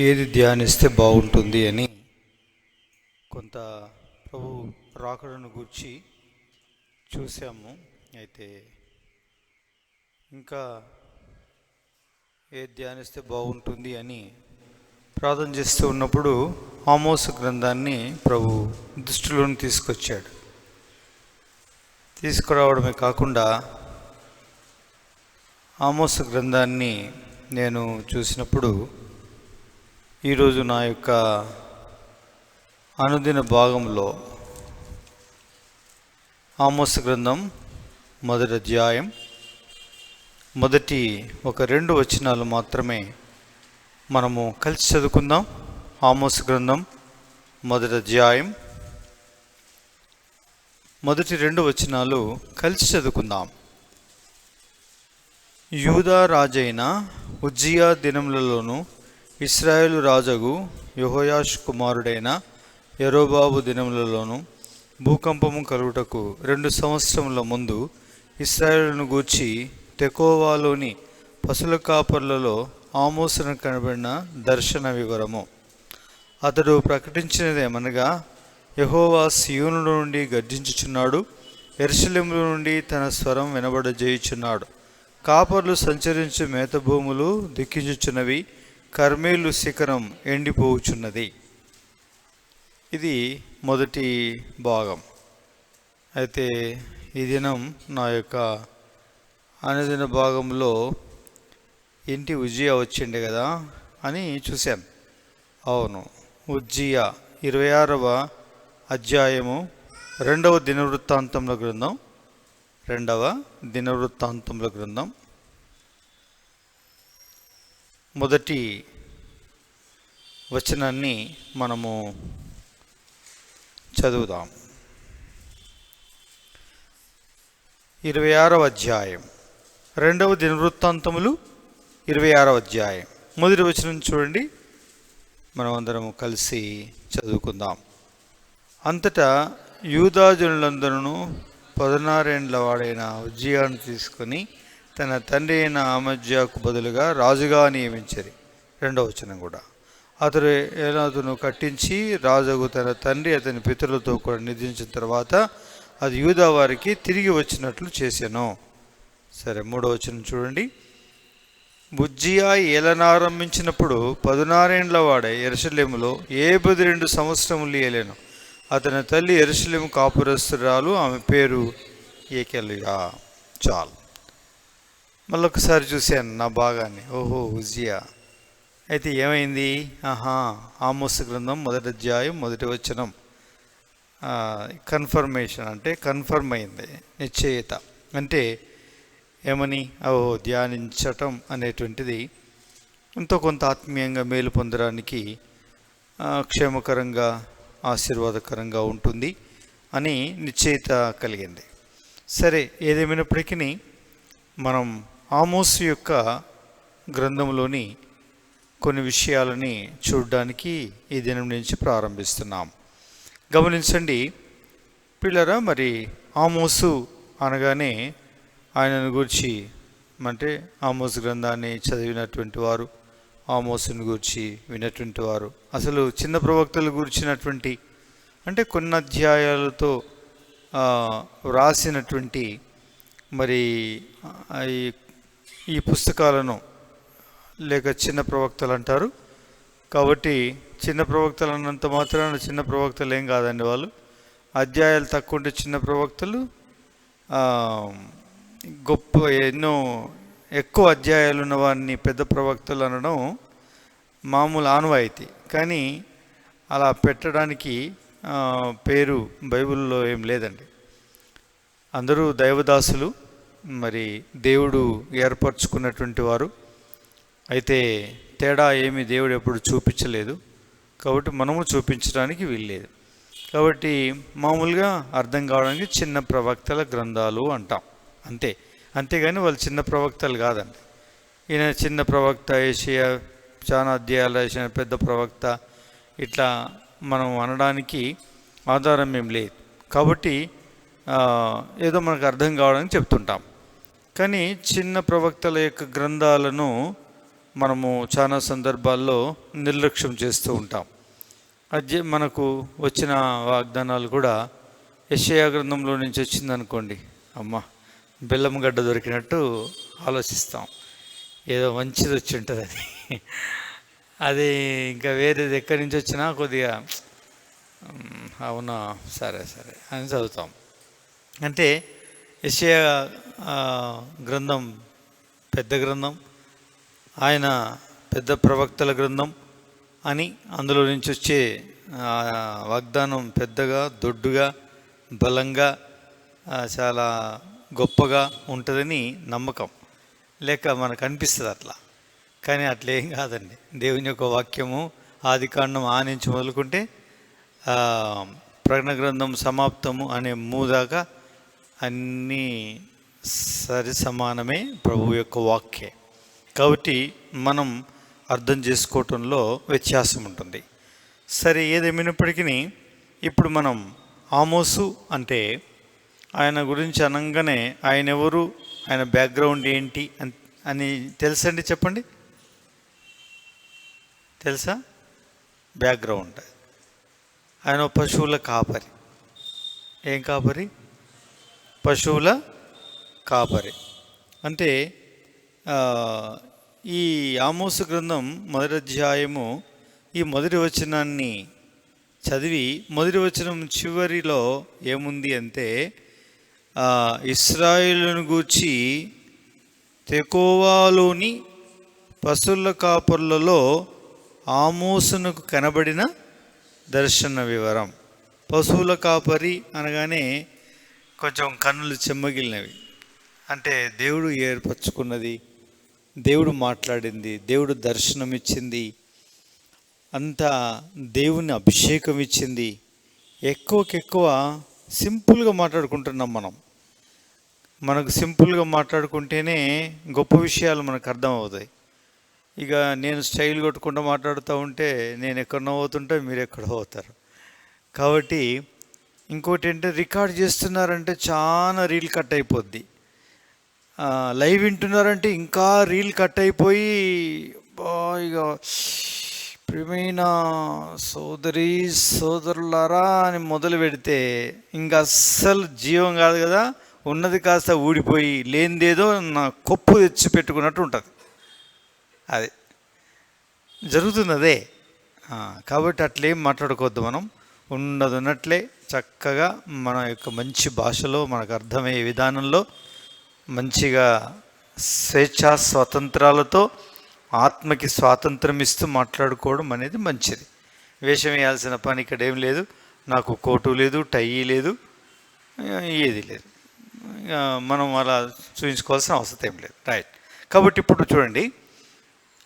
ఏది ధ్యానిస్తే బాగుంటుంది అని కొంత ప్రభు రాకడను గూర్చి చూసాము. అయితే ఇంకా ఏది ధ్యానిస్తే బాగుంటుంది అని ప్రార్థన చేస్తూ ఉన్నప్పుడు ఆమోసు గ్రంథాన్ని ప్రభు దృష్టిలోని తీసుకొచ్చాడు. తీసుకురావడమే కాకుండా ఆమోసు గ్రంథాన్ని నేను చూసినప్పుడు ఈరోజు నా యొక్క అనుదిన భాగంలో ఆమోసు గ్రంథం మొదటి అధ్యాయం మొదటి ఒక 2 వచనాలు మాత్రమే మనము కలిసి చదువుకుందాం. ఆమోసు గ్రంథం మొదటి అధ్యాయం మొదటి 2 వచనాలు కలిసి చదువుకుందాం. యూదా రాజైన ఉజ్జియా దినములలోను ఇశ్రాయేలు రాజగు యెహోయాషు కుమారుడైన యరొబాము దినములలోను భూకంపము కలుగుటకు 2 సంవత్సరముల ముందు ఇశ్రాయేలును గూర్చి తెకోవాలోని పశుల కాపర్లలో ఆమోసును కనబడిన దర్శన వివరము. అతడు ప్రకటించినదేమనగా, యెహోవా సీయోను నుండి గర్జించుచున్నాడు, యెరూషలేములో నుండి తన స్వరం వినబడజేయుచున్నాడు. కాపర్లు సంచరించు మేతభూములు దుఃఖించుచున్నవి, కర్మేలు శిఖరం ఎండిపోవుచున్నది. ఇది మొదటి భాగం. అయితే ఈ దినం నా యొక్క అనుదిన భాగంలో ఇంటి ఉజ్జియా వచ్చిండే కదా అని చూశాను. అవును, ఉజ్జియా 26వ అధ్యాయము 2వ దినవృత్తాంతముల గ్రంథం 2వ దినవృత్తాంతముల గ్రంథం మొదటి వచనాన్ని మనము చదువుదాం. 26వ అధ్యాయం 2వ దినవృత్తాంతములు 26వ అధ్యాయం మొదటి వచనం చూడండి. మనం అందరం కలిసి చదువుకుందాం. అంతటా యూదాజనులందరూ 16 ఏండ్ల వాడైన ఉజ్జియాను తీసుకొని తన తండ్రి అయిన అమజ్యాకు బదులుగా రాజుగా నియమించరి. 2వ వచనం కూడా, అతడు ఏలాదును కట్టించి రాజుకు తన తండ్రి అతని పితరులతో కూడా నిధించిన తర్వాత అది యూదా వారికి తిరిగి వచ్చినట్లు చేశాను. సరే, 3వ వచనం చూడండి. ఉజ్జియా ఏలనారంభించినప్పుడు 16 ఏండ్ల వాడే యెరూషలేములో 72 సంవత్సరములు ఏలెను. అతని తల్లి యెరూషలేము కాపురస్తురాలు, ఆమె పేరు ఏకెలియా. చాలు, మళ్ళొకసారి చూశాను నా భాగాన్ని. ఓహో, ఉజ్జియా. అయితే ఏమైంది? ఆమోసు గ్రంథం మొదటి అధ్యాయం మొదటి వచనం కన్ఫర్మేషన్, అంటే కన్ఫర్మ్ అయింది, నిశ్చయిత. అంటే ఏమని? ధ్యానించటం అనేటువంటిది ఎంతో కొంత ఆత్మీయంగా మేలు పొందడానికి క్షేమకరంగా ఆశీర్వాదకరంగా ఉంటుంది అని నిశ్చయిత కలిగింది. సరే, ఏదేమైనప్పటికీ మనం ఆమోసు యొక్క గ్రంథంలోని కొన్ని విషయాలని చూడడానికి ఈ దినం నుంచి ప్రారంభిస్తున్నాం. గమనించండి పిల్లరా, మరి ఆమోసు అనగానే ఆయనను గురించి, అంటే ఆమోసు గ్రంథాన్ని చదివినటువంటి వారు, ఆమోసుని గురించి విన్నటువంటి వారు, అసలు చిన్న ప్రవక్తలు గురించినటువంటి, అంటే కొన్ని అధ్యాయాలతో వ్రాసినటువంటి మరి ఈ పుస్తకాలను లేక చిన్న ప్రవక్తలు అంటారు. కాబట్టి చిన్న ప్రవక్తలు అన్నంత మాత్రాన చిన్న ప్రవక్తలు ఏం కాదండి. వాళ్ళు అధ్యాయాలు తక్కువ ఉంటే చిన్న ప్రవక్తలు, గొప్ప ఎన్నో ఎక్కువ అధ్యాయాలు ఉన్న వారిని పెద్ద ప్రవక్తలు అనడం మామూలు ఆనవాయితీ. కానీ అలా పెట్టడానికి పేరు బైబిల్లో ఏం లేదండి. అందరూ దైవదాసులు, మరి దేవుడు ఏర్పరచుకున్నటువంటి వారు. అయితే తేడా ఏమి దేవుడు ఎప్పుడు చూపించలేదు, కాబట్టి మనము చూపించడానికి వీల్లేదు. కాబట్టి మామూలుగా అర్థం కావడానికి చిన్న ప్రవక్తల గ్రంథాలు అంటాం అంతే. అంతేగాని వాళ్ళు చిన్న ప్రవక్తలు కాదండి. ఈయన చిన్న ప్రవక్త, ఏషియా చాలా అధ్యాయాలు వేసిన పెద్ద ప్రవక్త, ఇట్లా మనం అనడానికి ఆధారం ఏం లేదు. కాబట్టి ఏదో మనకు అర్థం కావడానికి చెప్తుంటాం. కానీ చిన్న ప్రవక్తల యొక్క గ్రంథాలను మనము చాలా సందర్భాల్లో నిర్లక్ష్యం చేస్తూ ఉంటాం. అదే మనకు వచ్చిన వాగ్దానాలు కూడా యెషయా గ్రంథంలో నుంచి వచ్చిందనుకోండి, అమ్మ బెల్లం గడ్డ దొరికినట్టు ఆలోచిస్తాం. ఏదో మంచిది వచ్చి ఉంటుంది అది. అది ఇంకా వేరేది ఎక్కడి నుంచి వచ్చినా కొద్దిగా అవునా సరే సరే అని చదువుతాం. అంటే యెషయా గ్రంథం పెద్ద గ్రంథం, ఆయన పెద్ద ప్రవక్తల గ్రంథం అని అందులో నుంచి వచ్చే వాగ్దానం పెద్దగా, దొడ్డుగా, బలంగా, చాలా గొప్పగా ఉంటుందని నమ్మకం, లేక మనకు అనిపిస్తుంది అట్లా. కానీ అట్లేం కాదండి. దేవుని యొక్క వాక్యము ఆదికాండం నుంచి మొదలుకుంటే ప్రకటన గ్రంథం సమాప్తము అనే మూదాకా అన్నీ సరి సమానమే ప్రభువు యొక్క వాక్యే. కాబట్టి మనం అర్థం చేసుకోవటంలో వ్యత్యాసం ఉంటుంది. సరే, ఏదేమైనప్పటికీ ఇప్పుడు మనం ఆమోసు అంటే ఆయన గురించి అనగానే ఆయన ఎవరు, ఆయన బ్యాక్గ్రౌండ్ ఏంటి అని తెలుసండి? చెప్పండి, తెలుసా? బ్యాక్గ్రౌండ్, ఆయన పశువుల కాపరి. ఏం కాపరి? పశువుల కాపరి. అంటే ఈ ఆమోసు గ్రంథం మొదటి అధ్యాయము ఈ మొదటి వచనాన్ని చదివి మొదటి వచనం చివరిలో ఏముంది అంటే, ఇశ్రాయేలును గూర్చి తెకోవాలోని పశువుల కాపరులలో ఆమోసునకు కనబడిన దర్శన వివరం. పశువుల కాపరి అనగానే కొంచెం కన్నులు చెమ్మగిలినవి. అంటే దేవుడు ఏర్పరచుకున్నది, దేవుడు మాట్లాడింది, దేవుడు దర్శనం ఇచ్చింది, అంతా దేవుని అభిషేకం ఇచ్చింది. ఎక్కువ సింపుల్గా మాట్లాడుకుంటున్నాం మనం. మనకు సింపుల్గా మాట్లాడుకుంటేనే గొప్ప విషయాలు మనకు అర్థమవుతాయి. ఇక నేను స్టైల్ కొట్టుకుంటూ మాట్లాడుతూ ఉంటే నేను ఎక్కడో అవుతుంటే మీరు ఎక్కడో అవుతారు. కాబట్టి ఇంకోటి ఏంటంటే, రికార్డ్ చేస్తున్నారంటే చాలా రీల్ కట్ అయిపోద్ది. లైవ్ వింటున్నారంటే ఇంకా రీల్ కట్ అయిపోయి ఇక ప్రియమైన సోదరులారా అని మొదలు పెడితే ఇంకా అస్సలు జీవం కాదు కదా, ఉన్నది కాస్త ఊడిపోయి లేనిదేదో నా కొప్పు తెచ్చి పెట్టుకున్నట్టు ఉంటుంది. అది జరుగుతుంది అదే. కాబట్టి అట్లేం మాట్లాడుకోవద్దు. మనం ఉన్నది ఉన్నట్లే చక్కగా మన యొక్క మంచి భాషలో మనకు అర్థమయ్యే విధానంలో మంచిగా స్వేచ్ఛా స్వాతంత్రాలతో ఆత్మకి స్వాతంత్రం ఇస్తూ మాట్లాడుకోవడం అనేది మంచిది. వేషం వేయాల్సిన పని ఇక్కడ ఏం లేదు. నాకు కోటు లేదు, టై లేదు, ఏది లేదు. మనం అలా చూపించుకోవాల్సిన అవసరం ఏం లేదు. రైట్. కాబట్టి ఇప్పుడు చూడండి,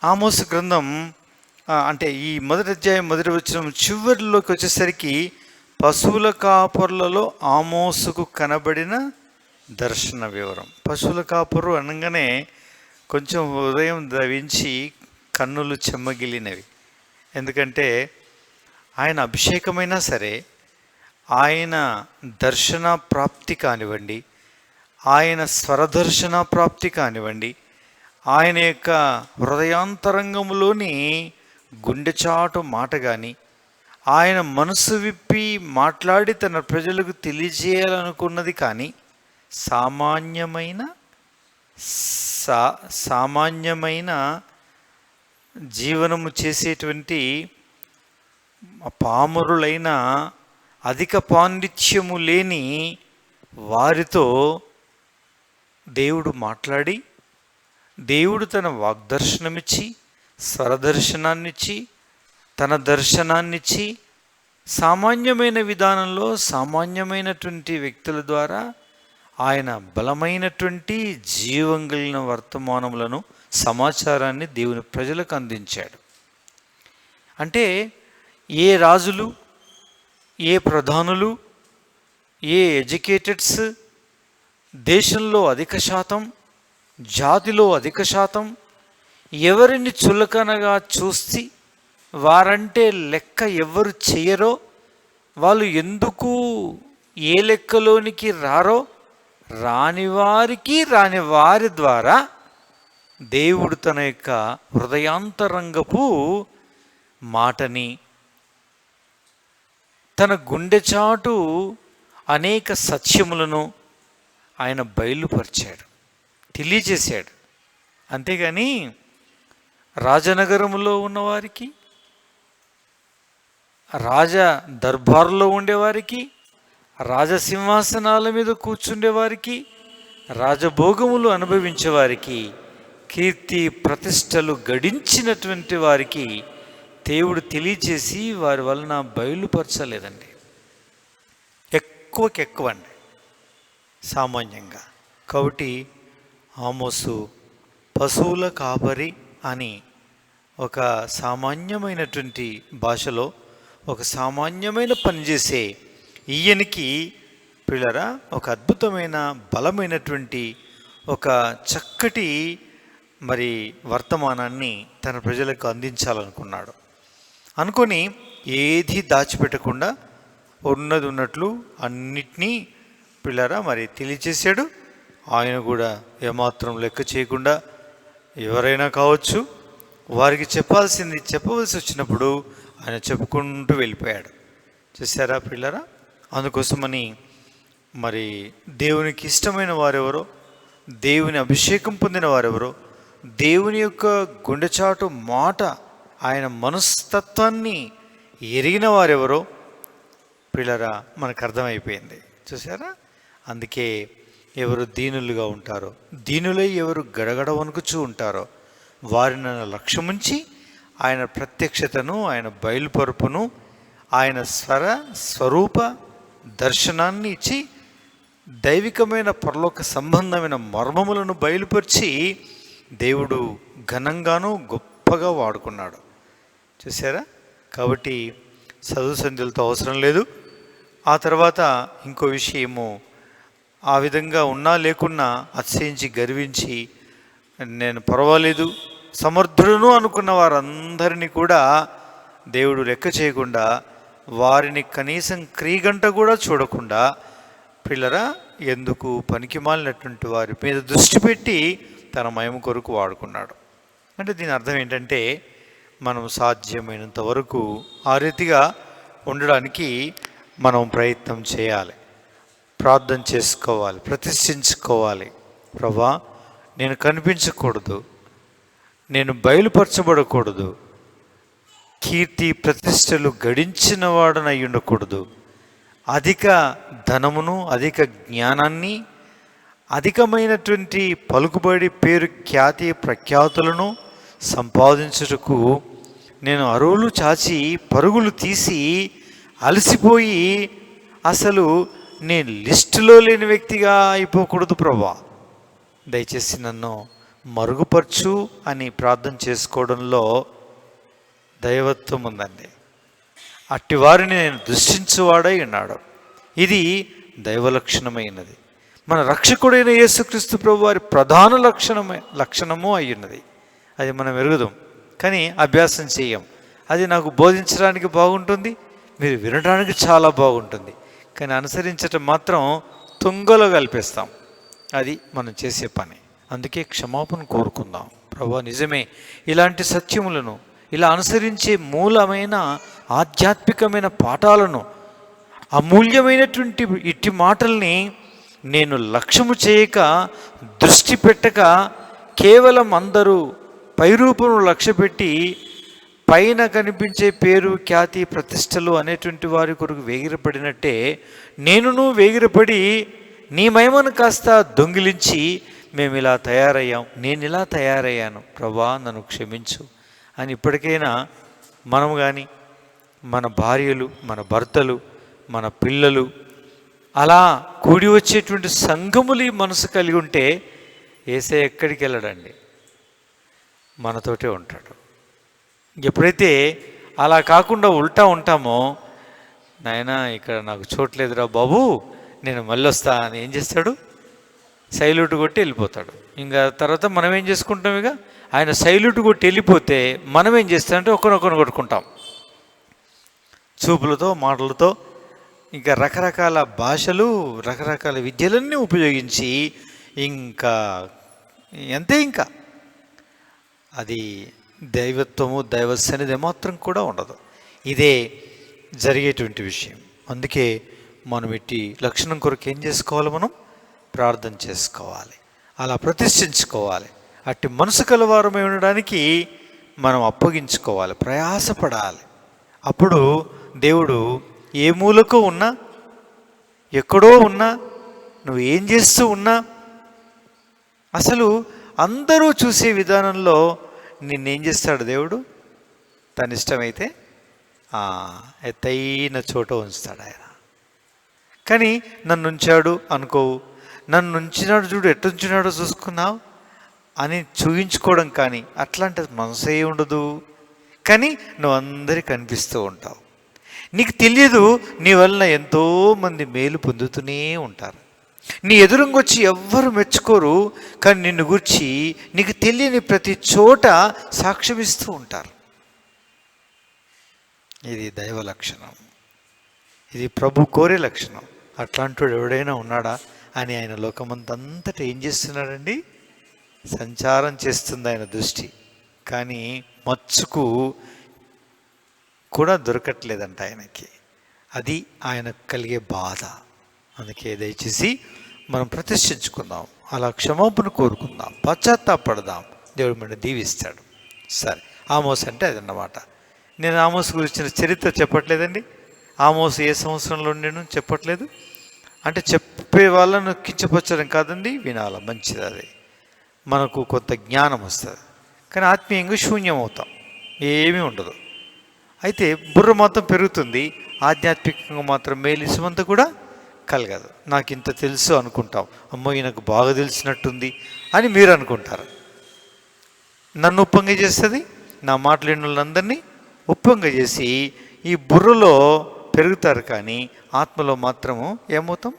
ఆమోసు గ్రంథం అంటే ఈ మొదటి అధ్యాయం మొదటి వచనం చివరిలోకి వచ్చేసరికి పశువుల కాపరులలో ఆమోసుకు కనబడిన దర్శన వివరం. పశువుల కాపరు అనగానే కొంచెం హృదయం ద్రవించి కన్నులు చెమ్మగిలినవి. ఎందుకంటే ఆయన అభిషేకమైనా సరే, ఆయన దర్శన ప్రాప్తి కానివ్వండి, ఆయన స్వరదర్శన ప్రాప్తి కానివ్వండి, ఆయన యొక్క హృదయాంతరంగంలోని గుండెచాటు మాట కానీ, ఆయన మనసు విప్పి మాట్లాడి తన ప్రజలకు తెలియజేయాలనుకున్నది కానీ సామాన్యమైన జీవనము చేసేటువంటి పామరులైన అధిక పాండిత్యము లేని వారితో దేవుడు మాట్లాడి, దేవుడు తన వాగ్దర్శనమిచ్చి, స్వరదర్శనాన్నిచ్చి, తన దర్శనాన్నిచ్చి, సామాన్యమైన విధానంలో సామాన్యమైనటువంటి వ్యక్తుల ద్వారా ఆయన బలమైనటువంటి జీవం కలిగిన వర్తమానములను, సమాచారాన్ని దేవుని ప్రజలకు అందించాడు. అంటే ఏ రాజులు, ఏ ప్రధానులు, ఏ ఎడ్యుకేటెడ్స్ దేశంలో అధిక శాతం, జాతిలో అధిక శాతం ఎవరిని చులకనగా చూసి వారంటే లెక్క ఎవరు చెయ్యరో, వాళ్ళు ఎందుకు ఏ లెక్కలోనికి రారో, రాని వారి ద్వారా దేవుడు తన యొక్క హృదయాంతరంగపు మాటని, తన గుండె చాటు అనేక సత్యములను ఆయన బయలుపరిచాడు, తెలియజేశాడు. అంతేగాని రాజనగరంలో ఉన్నవారికి, రాజ దర్బారులో ఉండేవారికి, రాజసింహాసనాల మీద కూర్చుండేవారికి, రాజభోగములు అనుభవించేవారికి, కీర్తి ప్రతిష్టలు గడించినటువంటి వారికి దేవుడు తెలియచేసి వారి వలన బయలుపరచలేదండి. ఎక్కువ అండి సామాన్యంగా. కాబట్టి ఆమోసు పశువుల కాపరి అని ఒక సామాన్యమైనటువంటి భాషలో ఒక సామాన్యమైన పనిచేసే ఈయనకి పిల్లరా ఒక అద్భుతమైన బలమైనటువంటి ఒక చక్కటి మరి వర్తమానాన్ని తన ప్రజలకు అందించాలనుకున్నాడు. అనుకొని ఏది దాచిపెట్టకుండా ఉన్నది ఉన్నట్లు అన్నిటినీ పిల్లరా మరి తెలియచేశాడు. ఆయన కూడా ఏమాత్రం లెక్క చేయకుండా ఎవరైనా కావచ్చు వారికి చెప్పవలసి వచ్చినప్పుడు ఆయన చెప్పుకుంటూ వెళ్ళిపోయాడు. చూసారా పిల్లరా? అందుకోసమని మరి దేవునికి ఇష్టమైన వారెవరో, దేవుని అభిషేకం పొందిన వారెవరో, దేవుని యొక్క గుండెచాటు మాట, ఆయన మనస్తత్వాన్ని ఎరిగిన వారెవరో పిల్లరా మనకు అర్థమైపోయింది. చూసారా? అందుకే ఎవరు దీనులుగా ఉంటారో, దీనులై ఎవరు గడగడ వణుకుచూ ఉంటారో వారిని లక్ష్యముంచి ఆయన ప్రత్యక్షతను, ఆయన బయలుపరుపును, ఆయన స్వరూప దర్శనాన్ని ఇచ్చి దైవికమైన పరలోక సంబంధమైన మర్మములను బయలుపరిచి దేవుడు ఘనంగాను గొప్పగా వాడుకున్నాడు. చూసారా? కాబట్టి చదువు సంధ్యలతో అవసరం లేదు. ఆ తర్వాత ఇంకో విషయము, ఆ విధంగా ఉన్నా లేకున్నా అతిశయించి గర్వించి నేను పర్వాలేదు సమర్థుడును అనుకున్న వారందరినీ కూడా దేవుడు లెక్క చేయకుండా, వారిని కనీసం క్రీగంట కూడా చూడకుండా పిల్లరా ఎందుకు పనికి మాలినటువంటి వారి మీద దృష్టి పెట్టి తన మహిమ కొరకు వాడుకున్నాడు. అంటే దీని అర్థం ఏంటంటే మనం సాధ్యమైనంత వరకు ఆ రీతిగా ఉండడానికి మనం ప్రయత్నం చేయాలి, ప్రార్థన చేసుకోవాలి, ప్రతిష్ఠించుకోవాలి. ప్రభా, నేను కనిపించకూడదు, నేను బయలుపరచబడకూడదు, కీర్తి ప్రతిష్టలు గడించిన వాడనై ఉండకూడదు, అధిక ధనమును, అధిక జ్ఞానాన్ని, అధికమైనటువంటి పలుకుబడి, పేరు, ఖ్యాతి, ప్రఖ్యాతులను సంపాదించుటకు నేను అరువులు చాచి పరుగులు తీసి అలసిపోయి అసలు నేను లిస్టులో లేని వ్యక్తిగా అయిపోకూడదు ప్రభా. దయచేసి నన్ను మరుగుపరచు అని ప్రార్థన చేసుకోవడంలో దైవత్వం ఉందండి. అట్టి వారిని నేను దృష్టించువాడై ఉన్నాడు. ఇది దైవలక్షణమైనది. మన రక్షకుడైన యేసుక్రీస్తు ప్రభు వారి ప్రధాన లక్షణము అయ్యున్నది. అది మనం ఎరుగుదాం, కానీ అభ్యాసం చేయం. అది నాకు బోధించడానికి బాగుంటుంది, మీరు వినడానికి చాలా బాగుంటుంది, కానీ అనుసరించటం మాత్రం తుంగలో కలిపేస్తాం. అది మనం చేసే పని. అందుకే క్షమాపణ కోరుకుందాం. ప్రభు, నిజమే ఇలాంటి సత్యములను ఇలా అనుసరించే మూలమైన ఆధ్యాత్మికమైన పాఠాలను, అమూల్యమైనటువంటి ఇట్టి మాటల్ని నేను లక్ష్యము చేయక, దృష్టి పెట్టక, కేవలం అందరూ పైరూపను లక్ష్య పెట్టి పైన కనిపించే పేరు, ఖ్యాతి, ప్రతిష్టలు అనేటువంటి వారి కొరకు వేగిరపడినట్టే నేనును వేగిరపడి నీ మహిమను కాస్త దొంగిలించి మేము ఇలా తయారయ్యాం, నేను ఇలా తయారయ్యాను, ప్రభా నన్ను క్షమించు అని ఇప్పటికైనా మనం కానీ, మన భార్యలు, మన భర్తలు, మన పిల్లలు అలా కూడి వచ్చేటువంటి సంఘములు ఈ మనసు కలిగి ఉంటే యేసయ్య ఎక్కడికి వెళ్ళడండి, మనతోటే ఉంటాడు. ఎప్పుడైతే అలా కాకుండా ఉల్టా ఉంటామో, నాయనా ఇక్కడ నాకు చోట్లేదురా బాబు, నేను మళ్ళీ వస్తా అని ఏం చేస్తాడు? సైల్యూట్ కొట్టి వెళ్ళిపోతాడు. ఇంకా తర్వాత మనం ఏం చేసుకుంటాం? ఇక ఆయన సైల్యూట్ కొట్టి వెళ్ళిపోతే మనం ఏం చేస్తామంటే ఒకరినొకరిని కొట్టుకుంటాం, చూపులతో, మాటలతో, ఇంకా రకరకాల భాషలు, రకరకాల విద్యలన్నీ ఉపయోగించి ఇంకా అంతే. ఇంకా అది దైవత్వము, దైవ సన్నిధి మాత్రం కూడా ఉండదు. ఇదే జరిగేటువంటి విషయం. అందుకే మనం ఇట్టి లక్షణం కొరకు ఏం చేసుకోవాలి? మనం ప్రార్థన చేసుకోవాలి, అలా ప్రతిష్ఠించుకోవాలి. అట్టి మనసు కలవారమై ఉండడానికి మనం అప్పగించుకోవాలి, ప్రయాసపడాలి. అప్పుడు దేవుడు ఏ మూలకు ఉన్నా, ఎక్కడో ఉన్నా, నువ్వు ఏం చేస్తూ ఉన్నా, అసలు అందరూ చూసే విధానంలో నిన్నేం చేస్తాడు దేవుడు? తన ఇష్టమైతే ఎత్తైన చోట ఉంచుతాడు ఆయన. కానీ నన్ను ఉంచాడు అనుకోవు, నన్ను ఉంచినాడు చూడు ఎట్టుంచినాడో చూసుకున్నావు అని చూయించుకోవడం కానీ అట్లాంటిది మనసే ఉండదు. కానీ నువ్వు అందరికీ కనిపిస్తూ ఉంటావు. నీకు తెలియదు, నీ వలన ఎంతోమంది మేలు పొందుతూనే ఉంటారు. నీ ఎదురుంగొచ్చి ఎవ్వరు మెచ్చుకోరు, కానీ నిన్ను గురించి నీకు తెలియని ప్రతి చోట సాక్ష్యమిస్తూ ఉంటారు. ఇది దైవ లక్షణం, ఇది ప్రభు కోరే లక్షణం. అట్లాంటి ఎవడైనా ఉన్నాడా అని ఆయన లోకమంతంతటా ఏం చేస్తున్నాడండి? సంచారం చేస్తుంది ఆయన దృష్టి. కానీ మచ్చుకు కూడా దొరకట్లేదంట ఆయనకి. అది ఆయనకు కలిగే బాధ. అందుకే దయచేసి మనం ప్రతిష్ఠించుకుందాం, అలా క్షమాపణ కోరుకుందాం, పశ్చాత్తాపడదాం. దేవుడు మనం దీవిస్తాడు. సరే, ఆమోస్ అంటే అదన్నమాట. నేను ఆమోస్ గురించిన చరిత్ర చెప్పట్లేదండి. ఆమోస్ ఏ సంవత్సరంలో ఉండేను చెప్పట్లేదు. అంటే చెప్పే వాళ్ళను కించపరచడం కాదండి, వినాలి, మంచిది. అది మనకు కొంత జ్ఞానం వస్తుంది. కానీ ఆత్మీయంగా శూన్యం అవుతాం, ఏమీ ఉండదు. అయితే బుర్ర మాత్రం పెరుగుతుంది, ఆధ్యాత్మికంగా మాత్రం మేలిసమంతా కూడా కలగదు. నాకు ఇంత తెలుసు అనుకుంటాం. అమ్మో ఈయనకు బాగా తెలిసినట్టుంది అని మీరు అనుకుంటారు. నన్ను ఉప్పంగా చేస్తుంది, నా మాట్లాడిన వాళ్ళందరినీ ఉప్పంగా చేసి ఈ బుర్రలో పెరుగుతారు. కానీ ఆత్మలో మాత్రము ఏమవుతాం?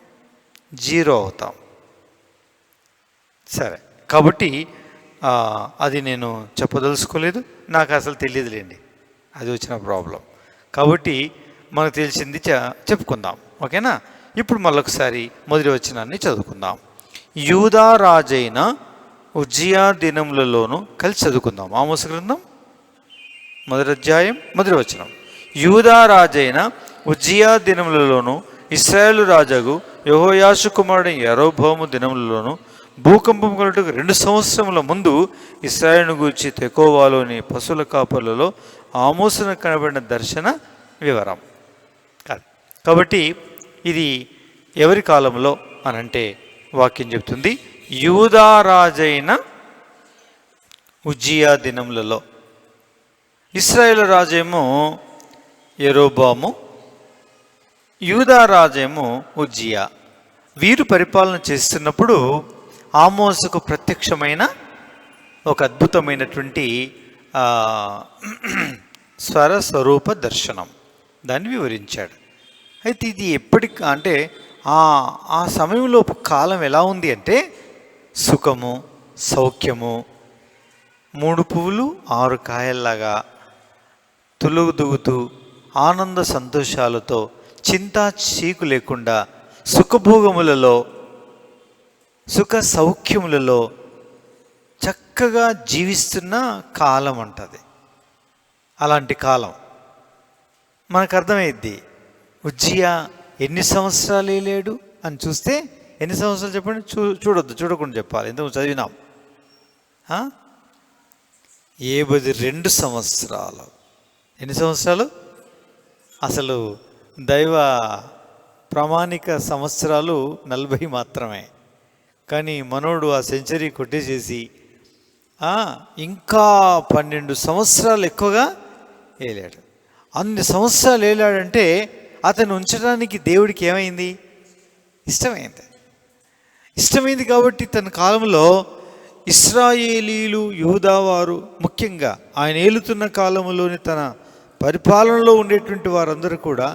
జీరో అవుతాం. సరే, కాబట్టి అది నేను చెప్పదలుచుకోలేదు, నాకు అసలు తెలియదులేండి, అది వచ్చిన ప్రాబ్లం. కాబట్టి మనకు తెలిసింది చెప్పుకుందాం, ఓకేనా? ఇప్పుడు మళ్ళొకసారి మొదటి వచనాన్ని చదువుకుందాం. యూదా రాజైన ఉజ్జియా దినములలోనూ కలిసి చదువుకుందాం. ఆమోస్ గ్రంథం 1వ అధ్యాయం 1వ వచనం. యూదా రాజైన ఉజ్జియా దినములలోనూ ఇశ్రాయేలు రాజగు యెహోయాషు కుమారుడు యరొబోము దినములలోనూ భూకంపం కలుగుటకు 2 సంవత్సరముల ముందు ఇశ్రాయేలును గూర్చి తెకోవాలోని పశువుల కాపర్లలో ఆమోసున కనబడిన దర్శన వివరం. కాబట్టి ఇది ఎవరి కాలంలో అనంటే వాక్యం చెప్తుంది యూదా రాజైన ఉజ్జియా దినములలో. ఇశ్రాయేలు రాజేమో యెరోబాము, యూదా రాజేమో ఉజ్జియా. వీరు పరిపాలన చేస్తున్నప్పుడు ఆమోసుకు ప్రత్యక్షమైన ఒక అద్భుతమైనటువంటి స్వరస్వరూప దర్శనం, దాన్ని వివరించాడు. అయితే ఇది ఎప్పటికి అంటే ఆ సమయంలో కాలం ఎలా ఉంది అంటే సుఖము, సౌఖ్యము, 3 పువ్వులు 6 కాయల్లాగా తులుగుదుగుతూ ఆనంద సంతోషాలతో చింతా చీకు లేకుండా సుఖభోగములలో, సుఖ సౌఖ్యములలో చక్కగా జీవిస్తున్న కాలం అంటది. అలాంటి కాలం మనకు అర్థమైద్ది. ఉజ్జియా ఎన్ని సంవత్సరాలు లేడు అని చూస్తే ఎన్ని సంవత్సరాలు చెప్పండి? చూడకుండా చెప్పాలి, ఎందుకు చదివినాం. 72 సంవత్సరాలు. ఎన్ని సంవత్సరాలు? అసలు దైవ ప్రామాణిక సంవత్సరాలు 40 మాత్రమే. కానీ మనోడు ఆ సెంచరీ కొట్టేసేసి ఇంకా 12 సంవత్సరాలు ఎక్కువగా ఏలాడు. అన్ని సంవత్సరాలు ఏలాడంటే అతను ఉంచడానికి దేవుడికి ఏమైంది? ఇష్టమైంది కాబట్టి తన కాలంలో ఇశ్రాయేలీలు, యూదావారు, ముఖ్యంగా ఆయన ఏలుతున్న కాలంలోని తన పరిపాలనలో ఉండేటువంటి వారందరూ కూడా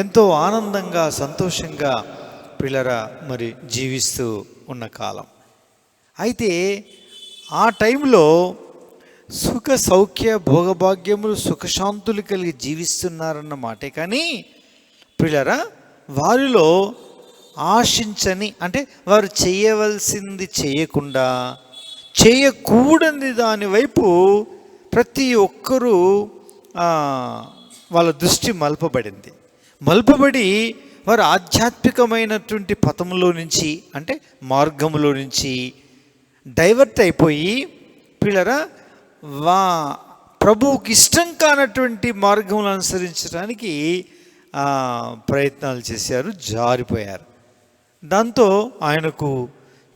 ఎంతో ఆనందంగా, సంతోషంగా పిల్లరా మరి జీవిస్తూ ఉన్న కాలం. అయితే ఆ టైంలో సుఖ సౌఖ్య భోగభాగ్యములు, సుఖశాంతులు కలిగి జీవిస్తున్నారన్న మాటే. కానీ పిల్లరా వారిలో ఆశించని, అంటే వారు చేయవలసింది చేయకుండా చేయకూడని దాని వైపు ప్రతి ఒక్కరూ వాళ్ళ దృష్టి మలుపబడి వారు ఆధ్యాత్మికమైనటువంటి పథంలో నుంచి, అంటే మార్గంలో నుంచి డైవర్ట్ అయిపోయి పిల్లరా ప్రభువుకి ఇష్టం కానటువంటి మార్గంలో అనుసరించడానికి ప్రయత్నాలు చేశారు, జారిపోయారు. దాంతో ఆయనకు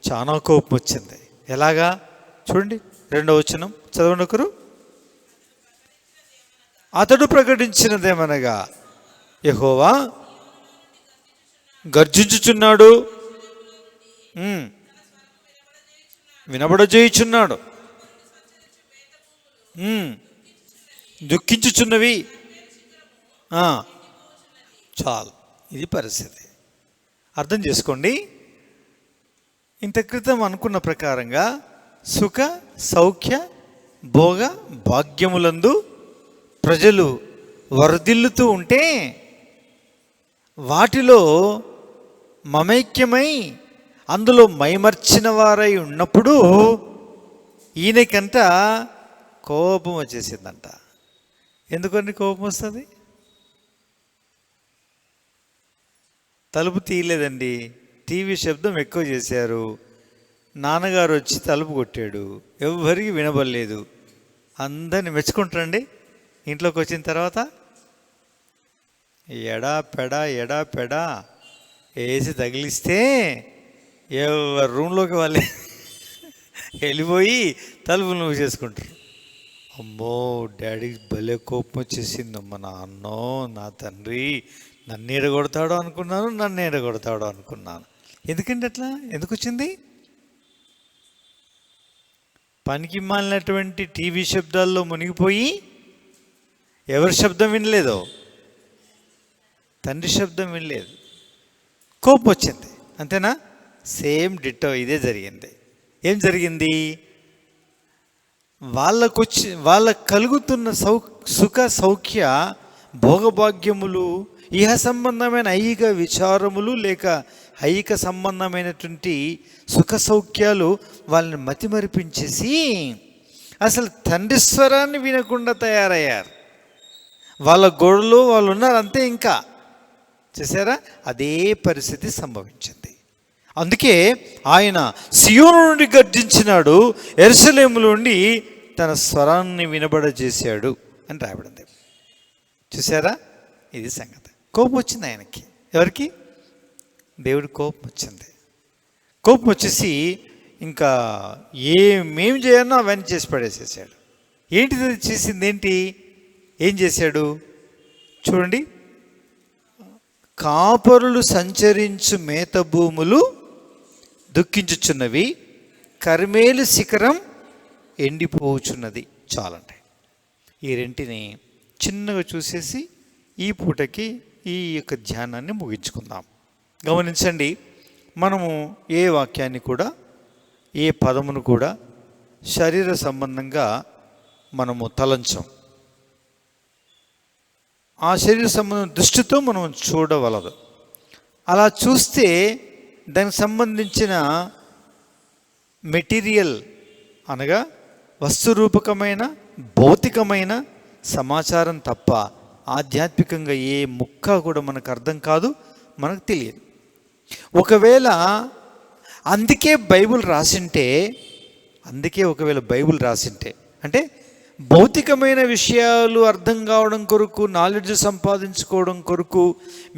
చాలా కోపం వచ్చింది. ఎలాగా చూడండి, 2వ వచనం చదవండి ఒకరు. అతడు ప్రకటించినదేమనగా, యెహోవా గర్జించుచున్నాడు, వినబడజేయుచున్నాడు, దుఃఖించుచున్నవి. చాలు, ఇది పరిస్థితి. అర్థం చేసుకోండి. ఇంత క్రితం అనుకున్న ప్రకారంగా సుఖ సౌఖ్య భోగ భాగ్యములందు ప్రజలు వర్ధిల్లుతూ ఉంటే, వాటిలో మమైక్యమై అందులో మైమర్చిన వారై ఉన్నప్పుడు ఈయనకంట కోపం వచ్చేసిందంట. ఎందుకని కోపం వస్తుంది? తలుపు తీయలేదండి, టీవీ శబ్దం ఎక్కువ చేశారు, నాన్నగారు వచ్చి తలుపు కొట్టాడు, ఎవరికి వినబడలేదు. అందరిని మెచ్చుకుంటారండి. ఇంట్లోకి వచ్చిన తర్వాత ఎడా పెడా వేసి తగిలిస్తే ఎవరి రూమ్లోకి వాళ్ళే వెళ్ళిపోయి తలుపులు నువ్వు చేసుకుంటారు. అమ్మో, డాడీకి భలే కోపం వచ్చేసిందమ్మ, నాన్నో నా తండ్రి నన్ను ఎడగొడతాడో అనుకున్నాను. ఎందుకంటే అట్లా ఎందుకు వచ్చింది? పనికి మాలినటువంటి టీవీ శబ్దాల్లో మునిగిపోయి ఎవరి శబ్దం వినలేదో, తండ్రి శబ్దం వినలేదు, కోపం వచ్చింది. అంతేనా? సేమ్ డిట్టో ఇదే జరిగింది. ఏం జరిగింది? వాళ్ళకు కలుగుతున్న సుఖ సౌఖ్య భోగభాగ్యములు, ఇహ సంబంధమైన ఐహిక విచారములు లేక ఐహిక సంబంధమైనటువంటి సుఖ సౌఖ్యాలు వాళ్ళని మతిమరిపించేసి అసలు తండ్రి స్వరాన్ని వినకుండా తయారయ్యారు. వాళ్ళ గోడలో వాళ్ళు ఉన్నారు అంతే. ఇంకా చూసారా, అదే పరిస్థితి సంభవించింది. అందుకే ఆయన సియోను నుండి గర్జించినాడు, యెరూషలేములో నుండి తన స్వరాన్ని వినబడజేశాడు అని రాయబడింది. చూసారా, ఇది సంగతి. కోపం వచ్చింది ఆయనకి. ఎవరికి? దేవుడి కోపం వచ్చింది. కోపం వచ్చేసి ఇంకా ఏమేం చేయాలో అవన్నీ చేసి పడేసేసాడు. ఏంటిది చేసింది? ఏం చేశాడు చూడండి. కాపరులు సంచరించు మేత భూములు దుఃఖించుచున్నవి, కర్మేలు శిఖరం ఎండిపోచున్నది. చాలండి. ఈ రెంటిని చిన్నగా చూసేసి ఈ పూటకి ఈ యొక్క ధ్యానాన్ని ముగించుకుందాం. గమనించండి, మనము ఏ వాక్యాన్ని కూడా, ఏ పదమును కూడా శరీర సంబంధంగా మనము తలంచం. ఆ శరీర సంబంధం దృష్టితో మనం చూడవలదు. అలా చూస్తే దానికి సంబంధించిన మెటీరియల్ అనగా వస్తురూపకమైన భౌతికమైన సమాచారం తప్ప ఆధ్యాత్మికంగా ఏ ముక్క కూడా మనకు అర్థం కాదు, మనకు తెలియదు. ఒకవేళ ఒకవేళ బైబిల్ రాసింటే అంటే భౌతికమైన విషయాలు అర్థం కావడం కొరకు, నాలెడ్జ్ సంపాదించుకోవడం కొరకు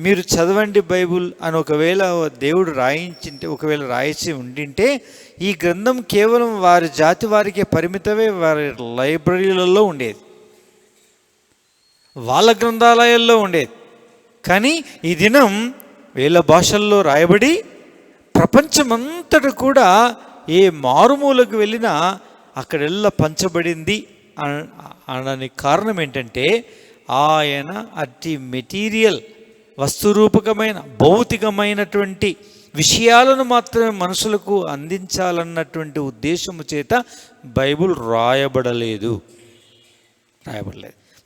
మీరు చదవండి బైబిల్ అని ఒకవేళ దేవుడు ఒకవేళ రాయించి ఉండింటే ఈ గ్రంథం కేవలం వారి జాతి వారికే పరిమితమే వారి లైబ్రరీలలో ఉండేది, వాళ్ళ గ్రంథాలయాల్లో ఉండేది. కానీ ఈ దినం వేల భాషల్లో రాయబడి ప్రపంచమంతటా కూడా ఏ మారుమూలకు వెళ్ళినా అక్కడెల్లా పంచబడింది అనడానికి కారణం ఏంటంటే ఆయన అట్టి మెటీరియల్ వస్తురూపకమైన భౌతికమైనటువంటి విషయాలను మాత్రమే మనుషులకు అందించాలన్నటువంటి ఉద్దేశము చేత బైబిల్ రాయబడలేదు.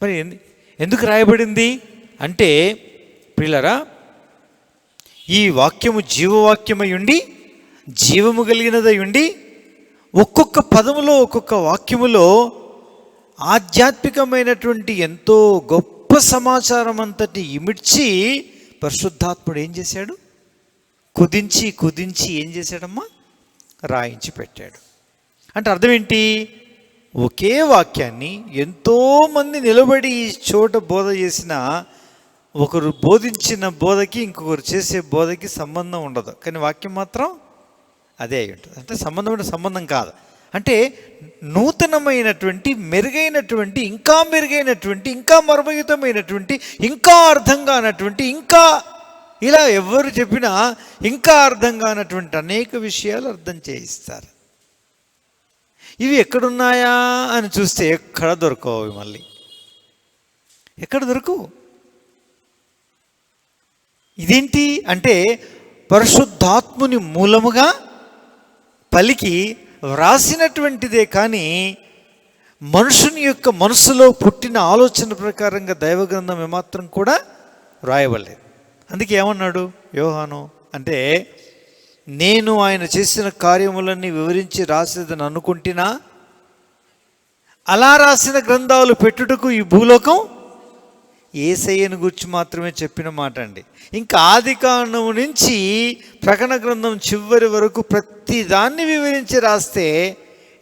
మరి ఎందుకు రాయబడింది అంటే ప్రియులారా, ఈ వాక్యము జీవవాక్యమై ఉండి జీవము కలిగినదై ఉండి ఒక్కొక్క పదములో ఒక్కొక్క వాక్యములో ఆధ్యాత్మికమైనటువంటి ఎంతో గొప్ప సమాచారం అంతటి ఇమిడ్చి పరిశుద్ధాత్ముడు ఏం చేశాడు? కుదించి ఏం చేశాడమ్మా? రాయించి పెట్టాడు. అంటే అర్థం ఏంటి? ఒకే వాక్యాన్ని ఎంతోమంది నిలబడి ఈ చోట బోధ చేసిన, ఒకరు బోధించిన బోధకి ఇంకొకరు చేసే బోధకి సంబంధం ఉండదు, కానీ వాక్యం మాత్రం అదే అయి ఉంటుంది. అంటే సంబంధం కాదు, అంటే నూతనమైనటువంటి, మెరుగైనటువంటి, ఇంకా మెరుగైనటువంటి, ఇంకా మర్మయుతమైనటువంటి, ఇంకా అర్థం కానటువంటి, ఇంకా ఇలా ఎవరు చెప్పినా ఇంకా అర్థం కానటువంటి అనేక విషయాలు అర్థం చేయిస్తారు. ఇవి ఎక్కడున్నాయా అని చూస్తే ఎక్కడ దొరకవు, మళ్ళీ ఎక్కడ దొరకవు. ఇదేంటి అంటే పరిశుద్ధాత్ముని మూలముగా పలికి వ్రాసినటువంటిదే, కానీ మనుషుని యొక్క మనసులో పుట్టిన ఆలోచన ప్రకారంగా దైవగ్రంథం ఏమాత్రం కూడా వ్రాయబడలేదు. అందుకే ఏమన్నాడు యోహాను అంటే, నేను ఆయన చేసిన కార్యములన్నీ వివరించి రాసేదని అనుకుంటున్నా, అలా రాసిన గ్రంథాలు పెట్టుటకు ఈ భూలోకం యేసయ్యను గురించి మాత్రమే చెప్పిన మాట అండి. ఇంకా ఆదికాండం నుంచి ప్రకటన గ్రంథం చివరి వరకు ప్రతిదాన్ని వివరించి రాస్తే